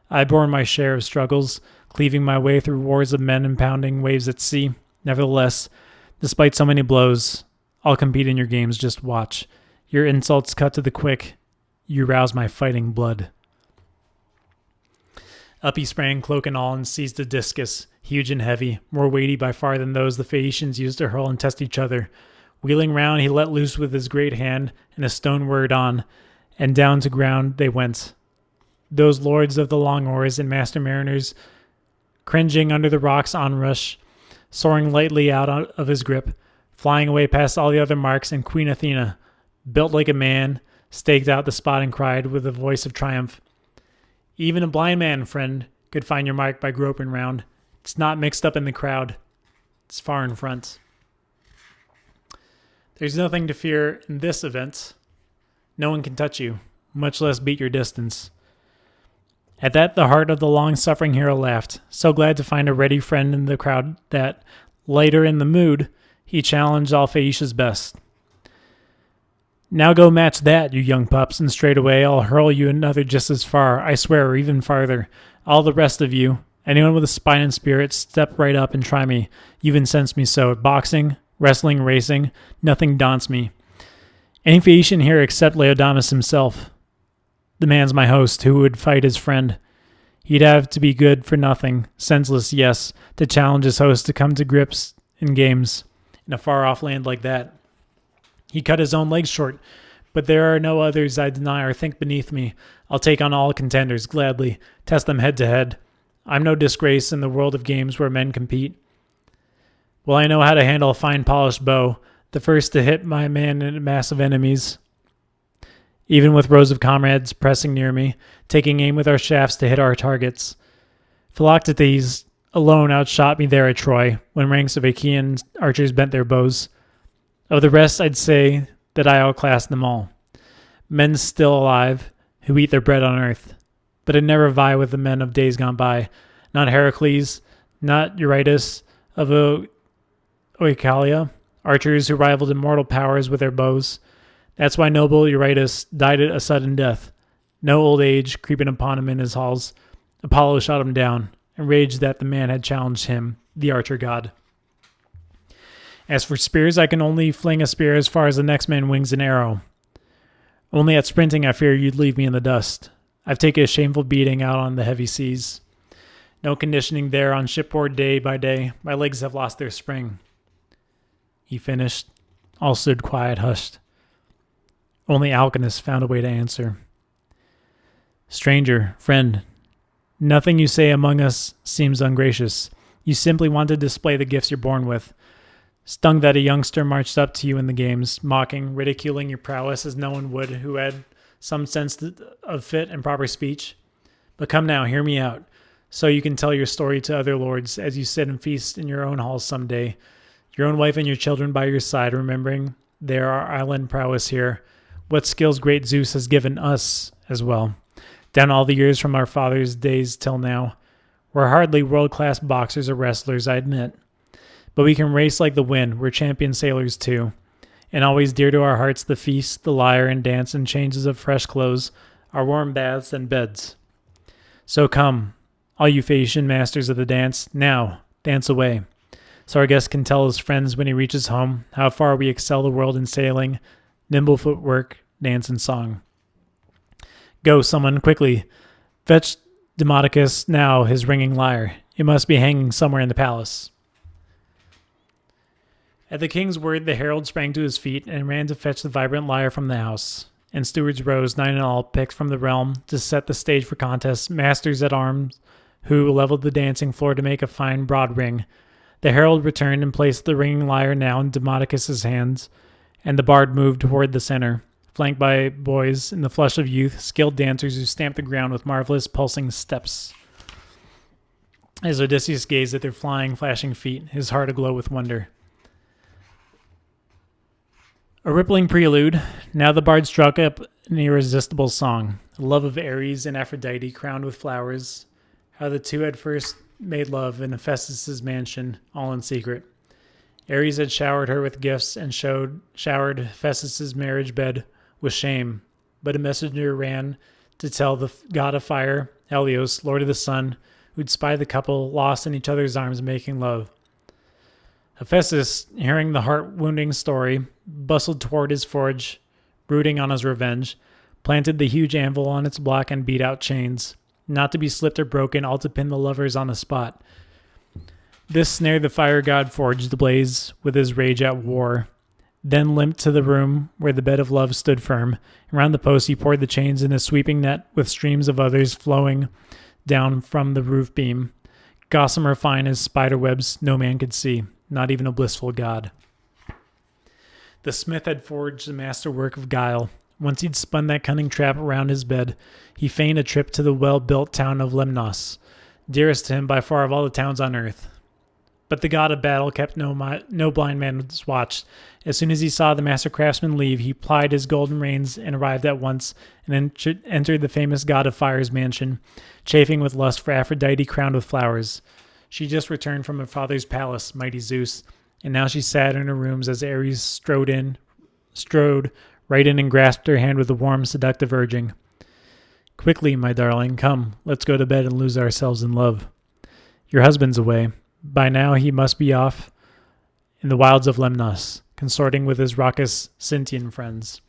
I've borne my share of struggles, cleaving my way through wars of men and pounding waves at sea. Nevertheless, despite so many blows, I'll compete in your games, just watch. Your insults cut to the quick. You rouse my fighting blood." Up he sprang, cloak and all, and seized a discus, huge and heavy, more weighty by far than those the Phaeacians used to hurl and test each other. Wheeling round, he let loose with his great hand, and a stone whirred on, and down to ground they went. Those lords of the long oars and master mariners, cringing under the rock's onrush, soaring lightly out of his grip, flying away past all the other marks, and Queen Athena, built like a man, staked out the spot and cried with a voice of triumph, "Even a blind man, friend, could find your mark by groping round. It's not mixed up in the crowd. It's far in front." There's nothing to fear in this event. No one can touch you, much less beat your distance. At that, the heart of the long-suffering hero laughed, so glad to find a ready friend in the crowd that, later in the mood, he challenged all Phaeacia's best. "Now go match that, you young pups, and straightway I'll hurl you another just as far, I swear, or even farther. All the rest of you, anyone with a spine and spirit, step right up and try me. You've incensed me so. Boxing, wrestling, racing, nothing daunts me. Any Phaeacian here except Laodamas himself. The man's my host, who would fight his friend. He'd have to be good for nothing, senseless, yes, to challenge his host to come to grips in games in a far-off land like that. He cut his own legs short, but there are no others I deny or think beneath me. I'll take on all contenders, gladly, test them head to head. I'm no disgrace in the world of games where men compete. Well, I know how to handle a fine polished bow, the first to hit my man in a mass of enemies, even with rows of comrades pressing near me, taking aim with our shafts to hit our targets. Philoctetes alone outshot me there at Troy, when ranks of Achaean archers bent their bows. Of the rest, I'd say that I outclassed them all. Men still alive, who eat their bread on earth. But I'd never vie with the men of days gone by. Not Heracles, not Eurytus of Oechalia, archers who rivaled immortal powers with their bows. That's why noble Eurytus died a sudden death. No old age creeping upon him in his halls. Apollo shot him down, enraged that the man had challenged him, the archer god. As for spears, I can only fling a spear as far as the next man wings an arrow. Only at sprinting I fear you'd leave me in the dust. I've taken a shameful beating out on the heavy seas. No conditioning there on shipboard day by day. My legs have lost their spring. He finished. All stood quiet, hushed. Only Alcinous found a way to answer. Stranger, friend, nothing you say among us seems ungracious. You simply want to display the gifts you're born with. Stung that a youngster marched up to you in the games, mocking, ridiculing your prowess as no one would who had some sense of fit and proper speech. But come now, hear me out, so you can tell your story to other lords as you sit and feast in your own halls someday, your own wife and your children by your side, remembering there are island prowess here, what skills great Zeus has given us as well. Down all the years from our father's days till now, we're hardly world-class boxers or wrestlers, I admit. But we can race like the wind, we're champion sailors too. And always dear to our hearts the feast, the lyre and dance and changes of fresh clothes, our warm baths and beds. So come, all you Phaeacian masters of the dance, now, dance away. So our guest can tell his friends when he reaches home how far we excel the world in sailing, nimble footwork, dance and song. Go, someone, quickly. Fetch Demodocus now his ringing lyre. It must be hanging somewhere in the palace. At the king's word, the herald sprang to his feet and ran to fetch the vibrant lyre from the house. And stewards rose, 9 in all, picked from the realm to set the stage for contests, masters at arms, who leveled the dancing floor to make a fine broad ring. The herald returned and placed the ringing lyre now in Demodocus's hands, and the bard moved toward the center, flanked by boys in the flush of youth, skilled dancers who stamped the ground with marvelous pulsing steps. As Odysseus gazed at their flying, flashing feet, his heart aglow with wonder. A rippling prelude, now the bard struck up an irresistible song, the love of Ares and Aphrodite crowned with flowers, how the two had first made love in Hephaestus' mansion, all in secret. Ares had showered her with gifts and showered Hephaestus' marriage bed with shame, but a messenger ran to tell the god of fire, Helios, lord of the sun, who'd spy the couple lost in each other's arms making love. Hephaestus, hearing the heart-wounding story, bustled toward his forge, brooding on his revenge, planted the huge anvil on its block and beat out chains, not to be slipped or broken, all to pin the lovers on the spot. This snare the fire god forged ablaze with his rage at war, then limped to the room where the bed of love stood firm. Around the post he poured the chains in a sweeping net with streams of others flowing down from the roof beam, gossamer fine as spider webs no man could see, not even a blissful god. The smith had forged the masterwork of guile. Once he'd spun that cunning trap around his bed, he feigned a trip to the well-built town of Lemnos, dearest to him by far of all the towns on earth. But the god of battle kept no blind man's watch. As soon as he saw the master craftsman leave, he plied his golden reins and arrived at once and entered the famous god of fire's mansion, chafing with lust for Aphrodite crowned with flowers. She just returned from her father's palace, mighty Zeus, and now she sat in her rooms as Ares strode right in and grasped her hand with a warm, seductive urging. Quickly, my darling, come, let's go to bed and lose ourselves in love. Your husband's away. By now he must be off in the wilds of Lemnos, consorting with his raucous Sintian friends.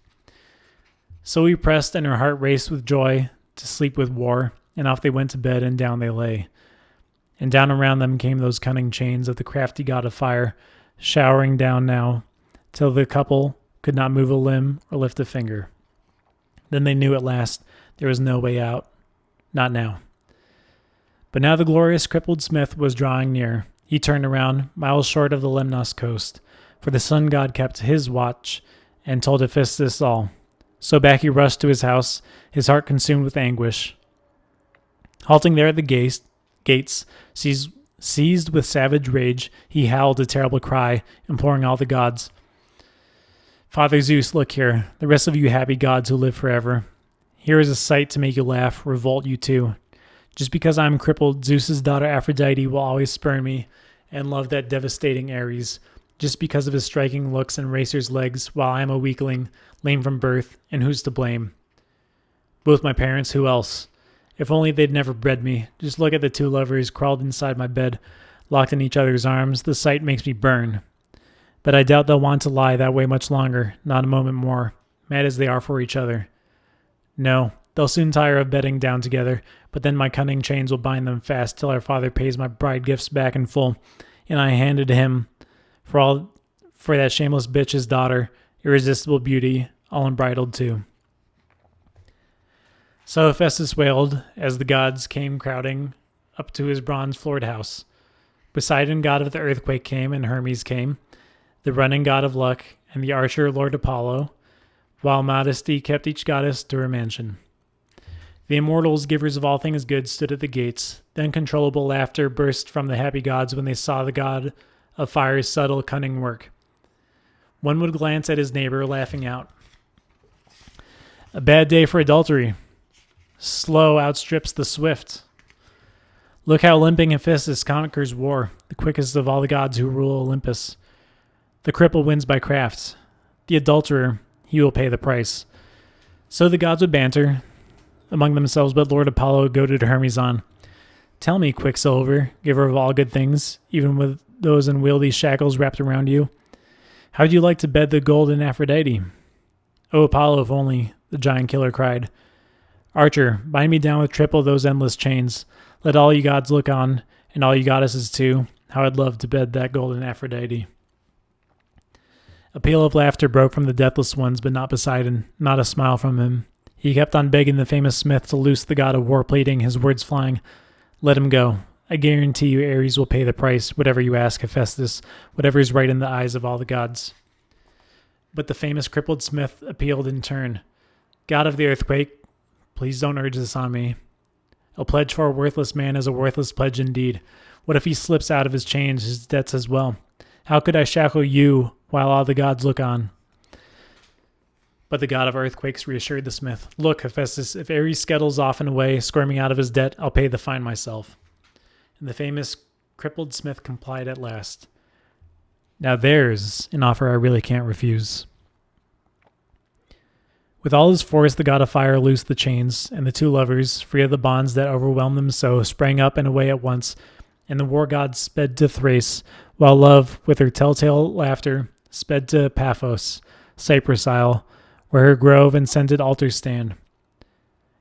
So he pressed, and her heart raced with joy to sleep with war, and off they went to bed, and down they lay. And down around them came those cunning chains of the crafty god of fire, showering down now, till the couple could not move a limb or lift a finger. Then they knew at last there was no way out. Not now. But now the glorious crippled smith was drawing near. He turned around, miles short of the Lemnos coast, for the sun god kept his watch and told Hephaestus all. So back he rushed to his house, his heart consumed with anguish. Halting there at the gates, seized with savage rage, he howled a terrible cry, imploring all the gods. Father Zeus, look here, the rest of you happy gods who live forever. Here is a sight to make you laugh, revolt you too. Just because I am crippled, Zeus's daughter Aphrodite will always spurn me and love that devastating Ares, just because of his striking looks and racer's legs, while I am a weakling, lame from birth, and who's to blame? Both my parents, who else? If only they'd never bred me. Just look at the two lovers crawled inside my bed, locked in each other's arms. The sight makes me burn. But I doubt they'll want to lie that way much longer, not a moment more, mad as they are for each other. No, They'll soon tire of bedding down together, but then my cunning chains will bind them fast till our father pays my bride gifts back in full, and I hand it to him for that shameless bitch his daughter, irresistible beauty, all unbridled too." So Hephaestus wailed as the gods came crowding up to his bronze-floored house. Poseidon, god of the earthquake, came, and Hermes came, the running god of luck, and the archer Lord Apollo, while modesty kept each goddess to her mansion. The immortals, givers of all things good, stood at the gates. The uncontrollable laughter burst from the happy gods when they saw the god of fire's subtle, cunning work. One would glance at his neighbor, laughing out. "A bad day for adultery. Slow outstrips the swift. Look how limping Hephaestus conquers war, the quickest of all the gods who rule Olympus. The cripple wins by craft. The adulterer, he will pay the price." So the gods would banter among themselves, but Lord Apollo goaded Hermes on. "Tell me, Quicksilver, giver of all good things, even with those unwieldy shackles wrapped around you, how would you like to bed the golden Aphrodite?" "Oh, Apollo, if only," the giant killer cried. "Archer, bind me down with triple those endless chains. Let all you gods look on, and all you goddesses too, how I'd love to bed that golden Aphrodite." A peal of laughter broke from the deathless ones, but not Poseidon, not a smile from him. He kept on begging the famous smith to loose the god of war, pleading, his words flying. "Let him go. I guarantee you Ares will pay the price, whatever you ask, Hephaestus, whatever is right in the eyes of all the gods." But the famous crippled smith appealed in turn. "God of the earthquake, please don't urge this on me. A pledge for a worthless man is a worthless pledge indeed. What if he slips out of his chains, his debts as well? How could I shackle you while all the gods look on?" But the god of earthquakes reassured the smith. "Look, Hephaestus, if Ares scuttles off and away, squirming out of his debt, I'll pay the fine myself." And the famous crippled smith complied at last. Now there's an offer I really can't refuse. With all his force, the god of fire loosed the chains, and the two lovers, free of the bonds that overwhelmed them so, sprang up and away at once, and the war gods sped to Thrace, while love, with her telltale laughter, sped to Paphos, Cyprus Isle, where her grove and scented altars stand.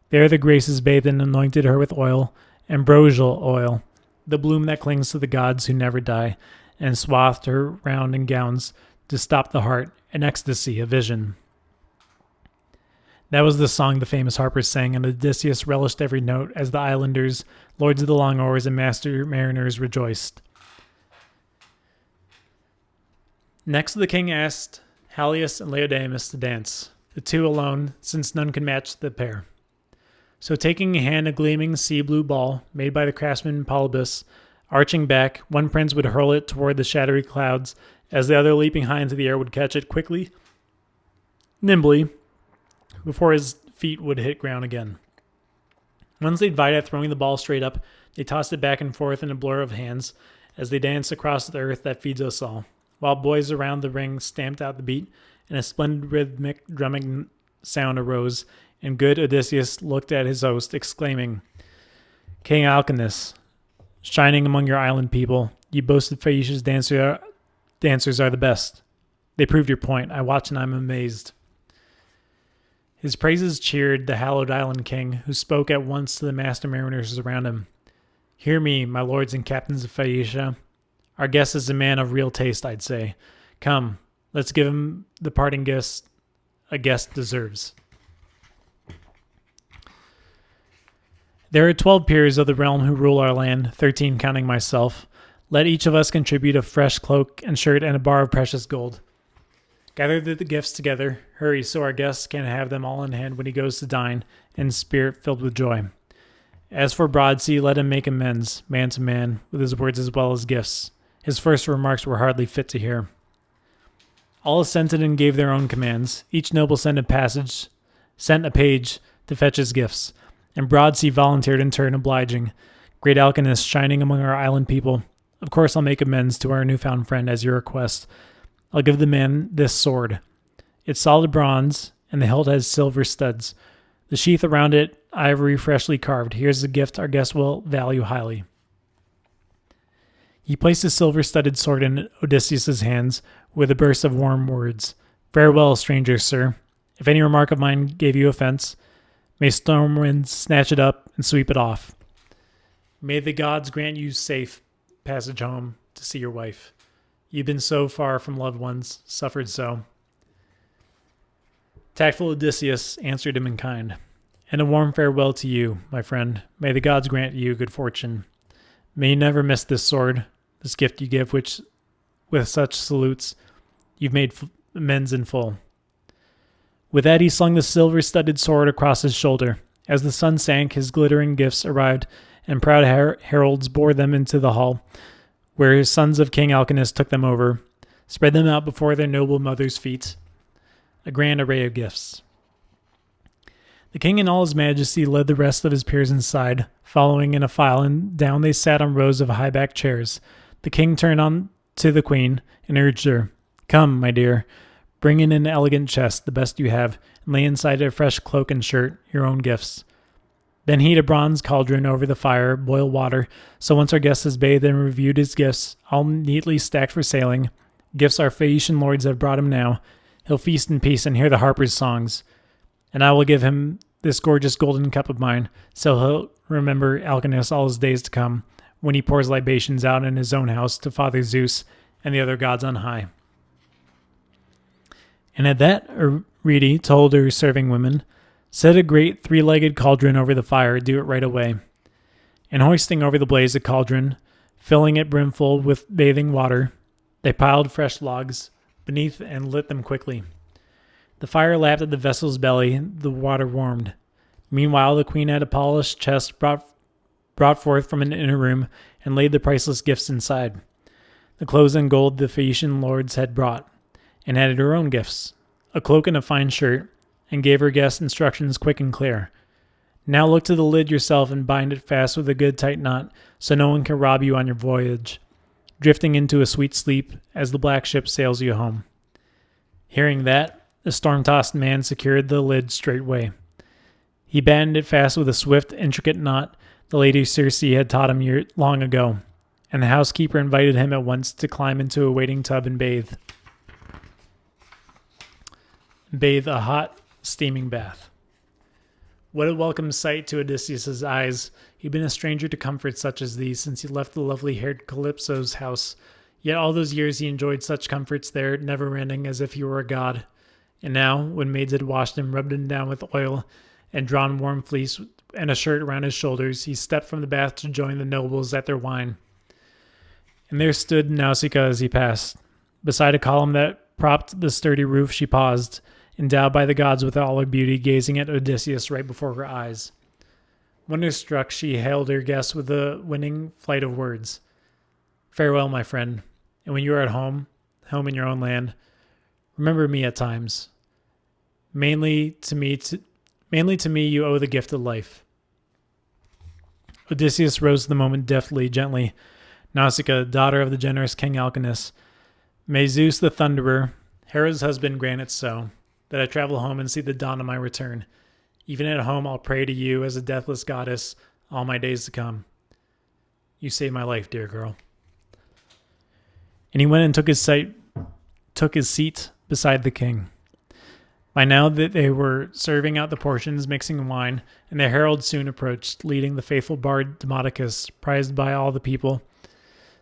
There the Graces bathed and anointed her with oil, ambrosial oil, the bloom that clings to the gods who never die, and swathed her round in gowns to stop the heart, an ecstasy, a vision. That was the song the famous harpers sang, and Odysseus relished every note as the islanders, lords of the long oars, and master mariners rejoiced. Next the king asked Halius and Laodamas to dance, the two alone, since none could match the pair. So taking in hand a gleaming sea-blue ball, made by the craftsman Polybus, arching back, one prince would hurl it toward the shadowy clouds, as the other, leaping high into the air, would catch it quickly, nimbly, before his feet would hit ground again. Once they'd vied at throwing the ball straight up, they tossed it back and forth in a blur of hands as they danced across the earth that feeds us all, while boys around the ring stamped out the beat, and a splendid rhythmic drumming sound arose, and good Odysseus looked at his host, exclaiming, "King Alcinous, shining among your island people, you boasted Phaeacians dancers are the best. They proved your point. I watch and I'm amazed." His praises cheered the hallowed island king, who spoke at once to the master mariners around him. "Hear me, my lords and captains of Phaeacia. Our guest is a man of real taste, I'd say. Come, let's give him the parting gifts a guest deserves." There are 12 peers of the realm who rule our land, 13 counting myself. Let each of us contribute a fresh cloak and shirt and a bar of precious gold. Gather the gifts together, hurry, so our guest can have them all in hand when he goes to dine, in spirit filled with joy. As for Broadsea, let him make amends, man to man, with his words as well as gifts. His first remarks were hardly fit to hear. All assented and gave their own commands. Each noble sent a page to fetch his gifts, and Broadsea volunteered in turn, obliging. "Great Alcinous, shining among our island people, of course I'll make amends to our newfound friend as your request. I'll give the man this sword. It's solid bronze, and the hilt has silver studs. The sheath around it, ivory freshly carved. Here's a gift our guest will value highly." He placed a silver-studded sword in Odysseus's hands with a burst of warm words. "Farewell, stranger sir. If any remark of mine gave you offense, May storm winds snatch it up and sweep it off. May the gods grant you safe passage home to see your wife. You've been so far from loved ones, suffered so. Tactful Odysseus answered him in kind. And a warm farewell to you, my friend. May the gods grant you good fortune. May you never miss this sword, this gift you give, which, with such salutes, you've made amends in full. With that he slung the silver-studded sword across his shoulder. As the sun sank, his glittering gifts arrived, and proud heralds bore them into the hall, where his sons of King Alcinous took them over, spread them out before their noble mother's feet. A grand array of gifts. The king in all his majesty led the rest of his peers inside, following in a file, and down they sat on rows of high-backed chairs. The king turned on to the queen and urged her, "Come, my dear, bring in an elegant chest, the best you have, and lay inside a fresh cloak and shirt, your own gifts. Then heat a bronze cauldron over the fire, boil water, so once our guest has bathed and reviewed his gifts, all neatly stacked for sailing, gifts our Phaeacian lords have brought him now, he'll feast in peace and hear the harper's songs. And I will give him this gorgeous golden cup of mine, so he'll remember Alcinous all his days to come, when he pours libations out in his own house to Father Zeus and the other gods on high." And at that, Arete told her serving women, "Set a great three-legged cauldron over the fire, do it right away." And hoisting over the blaze a cauldron, filling it brimful with bathing water, they piled fresh logs beneath and lit them quickly. The fire lapped at the vessel's belly, the water warmed. Meanwhile, the queen had a polished chest brought forth from an inner room and laid the priceless gifts inside. The clothes and gold the Phaeacian lords had brought, and added her own gifts, a cloak and a fine shirt, and gave her guests instructions quick and clear. "Now look to the lid yourself and bind it fast with a good tight knot, so no one can rob you on your voyage, drifting into a sweet sleep as the black ship sails you home." Hearing that, the storm-tossed man secured the lid straightway. He banded it fast with a swift, intricate knot the lady Circe had taught him long ago, and the housekeeper invited him at once to climb into a waiting tub and bathe a hot, steaming bath. What a welcome sight to Odysseus' eyes. He'd been a stranger to comforts such as these since he left the lovely-haired Calypso's house, yet all those years he enjoyed such comforts there, never-ending as if he were a god. And now, when maids had washed him, rubbed him down with oil, and drawn warm fleece and a shirt around his shoulders, he stepped from the bath to join the nobles at their wine. And there stood Nausicaa as he passed. Beside a column that propped the sturdy roof, she paused, endowed by the gods with all her beauty, gazing at Odysseus right before her eyes. Wonder-struck, she hailed her guest with a winning flight of words. "Farewell, my friend, and when you are at home in your own land, remember me at times. Mainly to me you owe the gift of life." Odysseus rose the moment deftly, gently. "Nausicaa, daughter of the generous King Alcinous, may Zeus the Thunderer, Hera's husband, grant it so, that I travel home and see the dawn of my return. Even at home I'll pray to you as a deathless goddess all my days to come. You saved my life, dear girl." And he went and took his seat beside the king. By now that they were serving out the portions, mixing wine, and the herald soon approached, leading the faithful bard Demodocus, prized by all the people,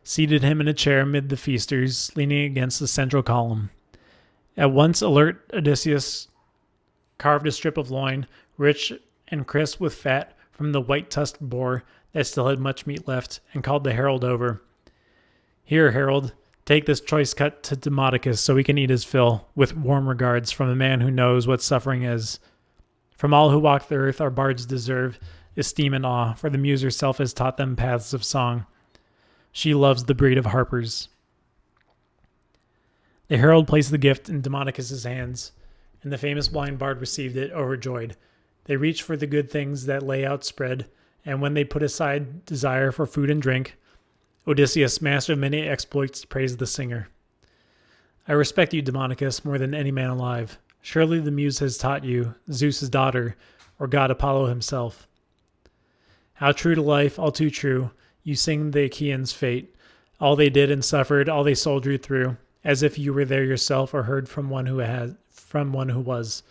seated him in a chair amid the feasters, leaning against the central column. At once alert, Odysseus carved a strip of loin, rich and crisp with fat, from the white-tusked boar that still had much meat left, and called the herald over. "Here, herald, take this choice cut to Demodocus so he can eat his fill, with warm regards from a man who knows what suffering is. From all who walk the earth our bards deserve esteem and awe, for the muse herself has taught them paths of song. She loves the breed of harpers." The herald placed the gift in Demodocus' hands, and the famous blind bard received it, overjoyed. They reached for the good things that lay outspread, and when they put aside desire for food and drink, Odysseus, master of many exploits, praised the singer. "I respect you, Demodocus, more than any man alive. Surely the muse has taught you, Zeus' daughter, or god Apollo himself. How true to life, all too true, you sing the Achaeans' fate, all they did and suffered, all they soldiered through, as if you were there yourself or heard from one who was.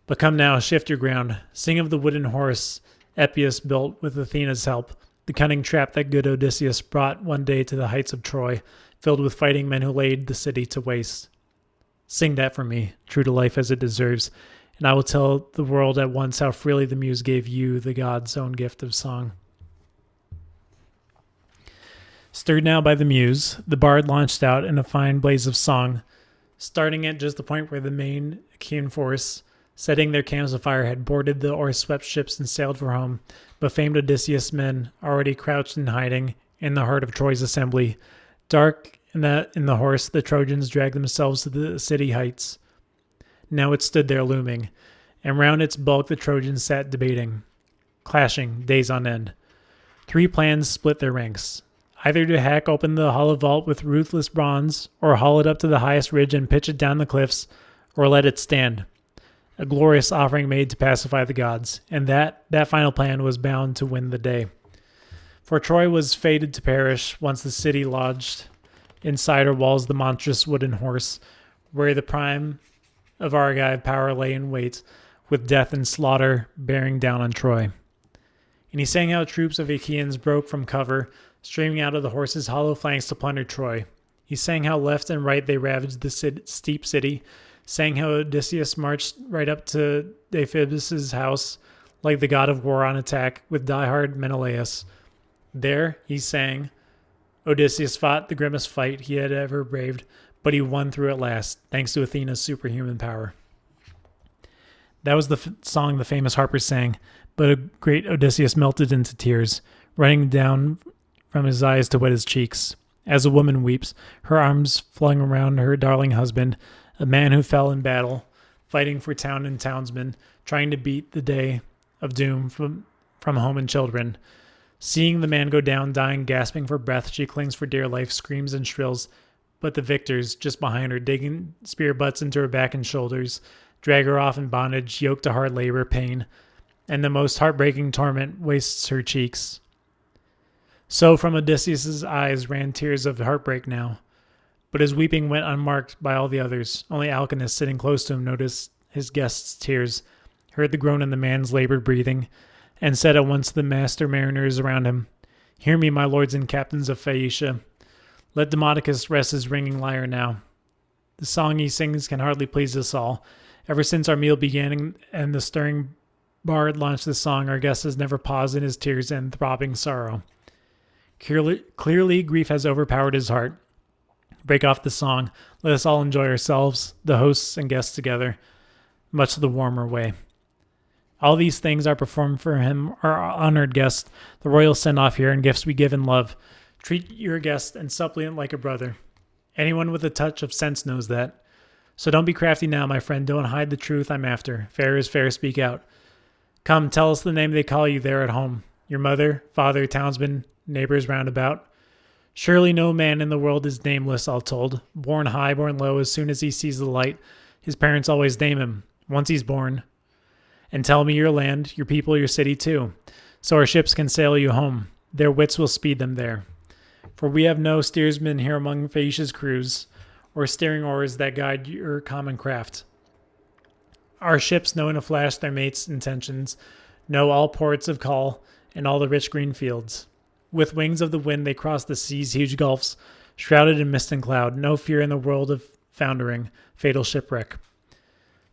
But come now, shift your ground. Sing of the wooden horse Epius built with Athena's help, the cunning trap that good Odysseus brought one day to the heights of Troy, filled with fighting men who laid the city to waste. Sing that for me, true to life as it deserves, and I will tell the world at once how freely the muse gave you the god's own gift of song. Stirred now by the muse, the bard launched out in a fine blaze of song, starting at just the point where the main Achaean force, setting their camps afire, had boarded the oar-swept ships and sailed for home, but famed Odysseus' men, already crouched in hiding in the heart of Troy's assembly. Dark in the horse, the Trojans dragged themselves to the city heights. Now it stood there looming, and round its bulk the Trojans sat debating, clashing days on end. 3 plans split their ranks, either to hack open the hollow vault with ruthless bronze, or haul it up to the highest ridge and pitch it down the cliffs, or let it stand. A glorious offering made to pacify the gods, and that final plan was bound to win the day. For Troy was fated to perish once the city lodged inside her walls the monstrous wooden horse, where the prime of Argive power lay in wait, with death and slaughter bearing down on Troy. And he sang how troops of Achaeans broke from cover, streaming out of the horse's hollow flanks to plunder Troy. He sang how left and right they ravaged the steep city, sang how Odysseus marched right up to Deiphobus' house like the god of war on attack with diehard Menelaus. There, he sang, Odysseus fought the grimmest fight he had ever braved, but he won through at last, thanks to Athena's superhuman power. That was the song the famous harpers sang, but a great Odysseus melted into tears, running down from his eyes to wet his cheeks. As a woman weeps, her arms flung around her darling husband, a man who fell in battle, fighting for town and townsmen, trying to beat the day of doom from home and children. Seeing the man go down, dying, gasping for breath, she clings for dear life, screams and shrills, but the victors, just behind her, digging spear butts into her back and shoulders, drag her off in bondage, yoked to hard labor, pain, and the most heartbreaking torment wastes her cheeks. So from Odysseus' eyes ran tears of heartbreak now. But his weeping went unmarked by all the others. Only Alcinous, sitting close to him, noticed his guest's tears, heard the groan in the man's labored breathing, and said at once to the master mariners around him, Hear me, my lords and captains of Phaeacia. Let Demodocus rest his ringing lyre now. The song he sings can hardly please us all. Ever since our meal began and the stirring bard launched the song, our guest has never paused in his tears and throbbing sorrow. Clearly grief has overpowered his heart. Break off the song. Let us all enjoy ourselves, the hosts and guests together, much the warmer way. All these things are performed for him, our honored guest, the royal send-off here, and gifts we give in love. Treat your guest and suppliant like a brother. Anyone with a touch of sense knows that. So don't be crafty now, my friend. Don't hide the truth I'm after. Fair is fair, speak out. Come, tell us the name they call you there at home. Your mother, father, townsmen, neighbors round about. Surely no man in the world is nameless, all told. Born high, born low, as soon as he sees the light, his parents always name him, once he's born. And tell me your land, your people, your city too, so our ships can sail you home. Their wits will speed them there. For we have no steersmen here among Phaeacia's crews, or steering oars that guide your common craft. Our ships know in a flash their mates' intentions, know all ports of call, and all the rich green fields. With wings of the wind they cross the sea's huge gulfs, shrouded in mist and cloud, no fear in the world of foundering, fatal shipwreck.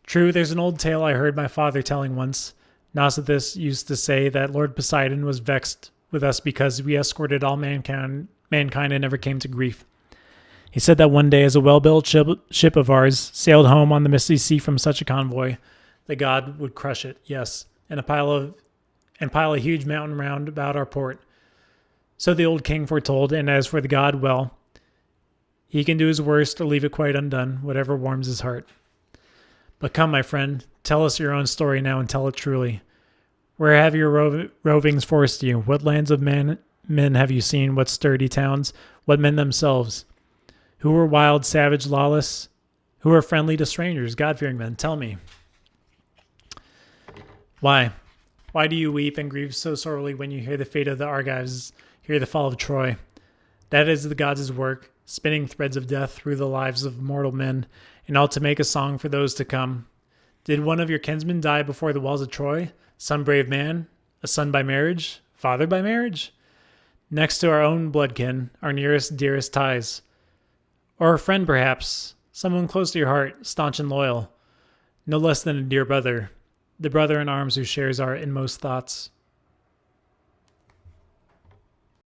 True, there's an old tale I heard my father telling once. Nausicaa used to say that Lord Poseidon was vexed with us because we escorted all mankind and never came to grief. He said that one day, as a well-built ship of ours sailed home on the misty sea from such a convoy, the god would crush it, yes, and pile a huge mountain round about our port. So the old king foretold, and as for the god, well, he can do his worst or leave it quite undone, whatever warms his heart. But come, my friend, tell us your own story now and tell it truly. Where have your rovings forced you? What lands of men have you seen? What sturdy towns? What men themselves? Who were wild, savage, lawless? Who are friendly to strangers, God-fearing men? Tell me. Why? Why do you weep and grieve so sorely when you hear the fate of the Argives, hear the fall of Troy? That is the gods' work, spinning threads of death through the lives of mortal men, and all to make a song for those to come. Did one of your kinsmen die before the walls of Troy? Some brave man? A son by marriage? Father by marriage? Next to our own bloodkin, our nearest, dearest ties. Or a friend, perhaps, someone close to your heart, staunch and loyal. No less than a dear brother, the brother in arms who shares our inmost thoughts.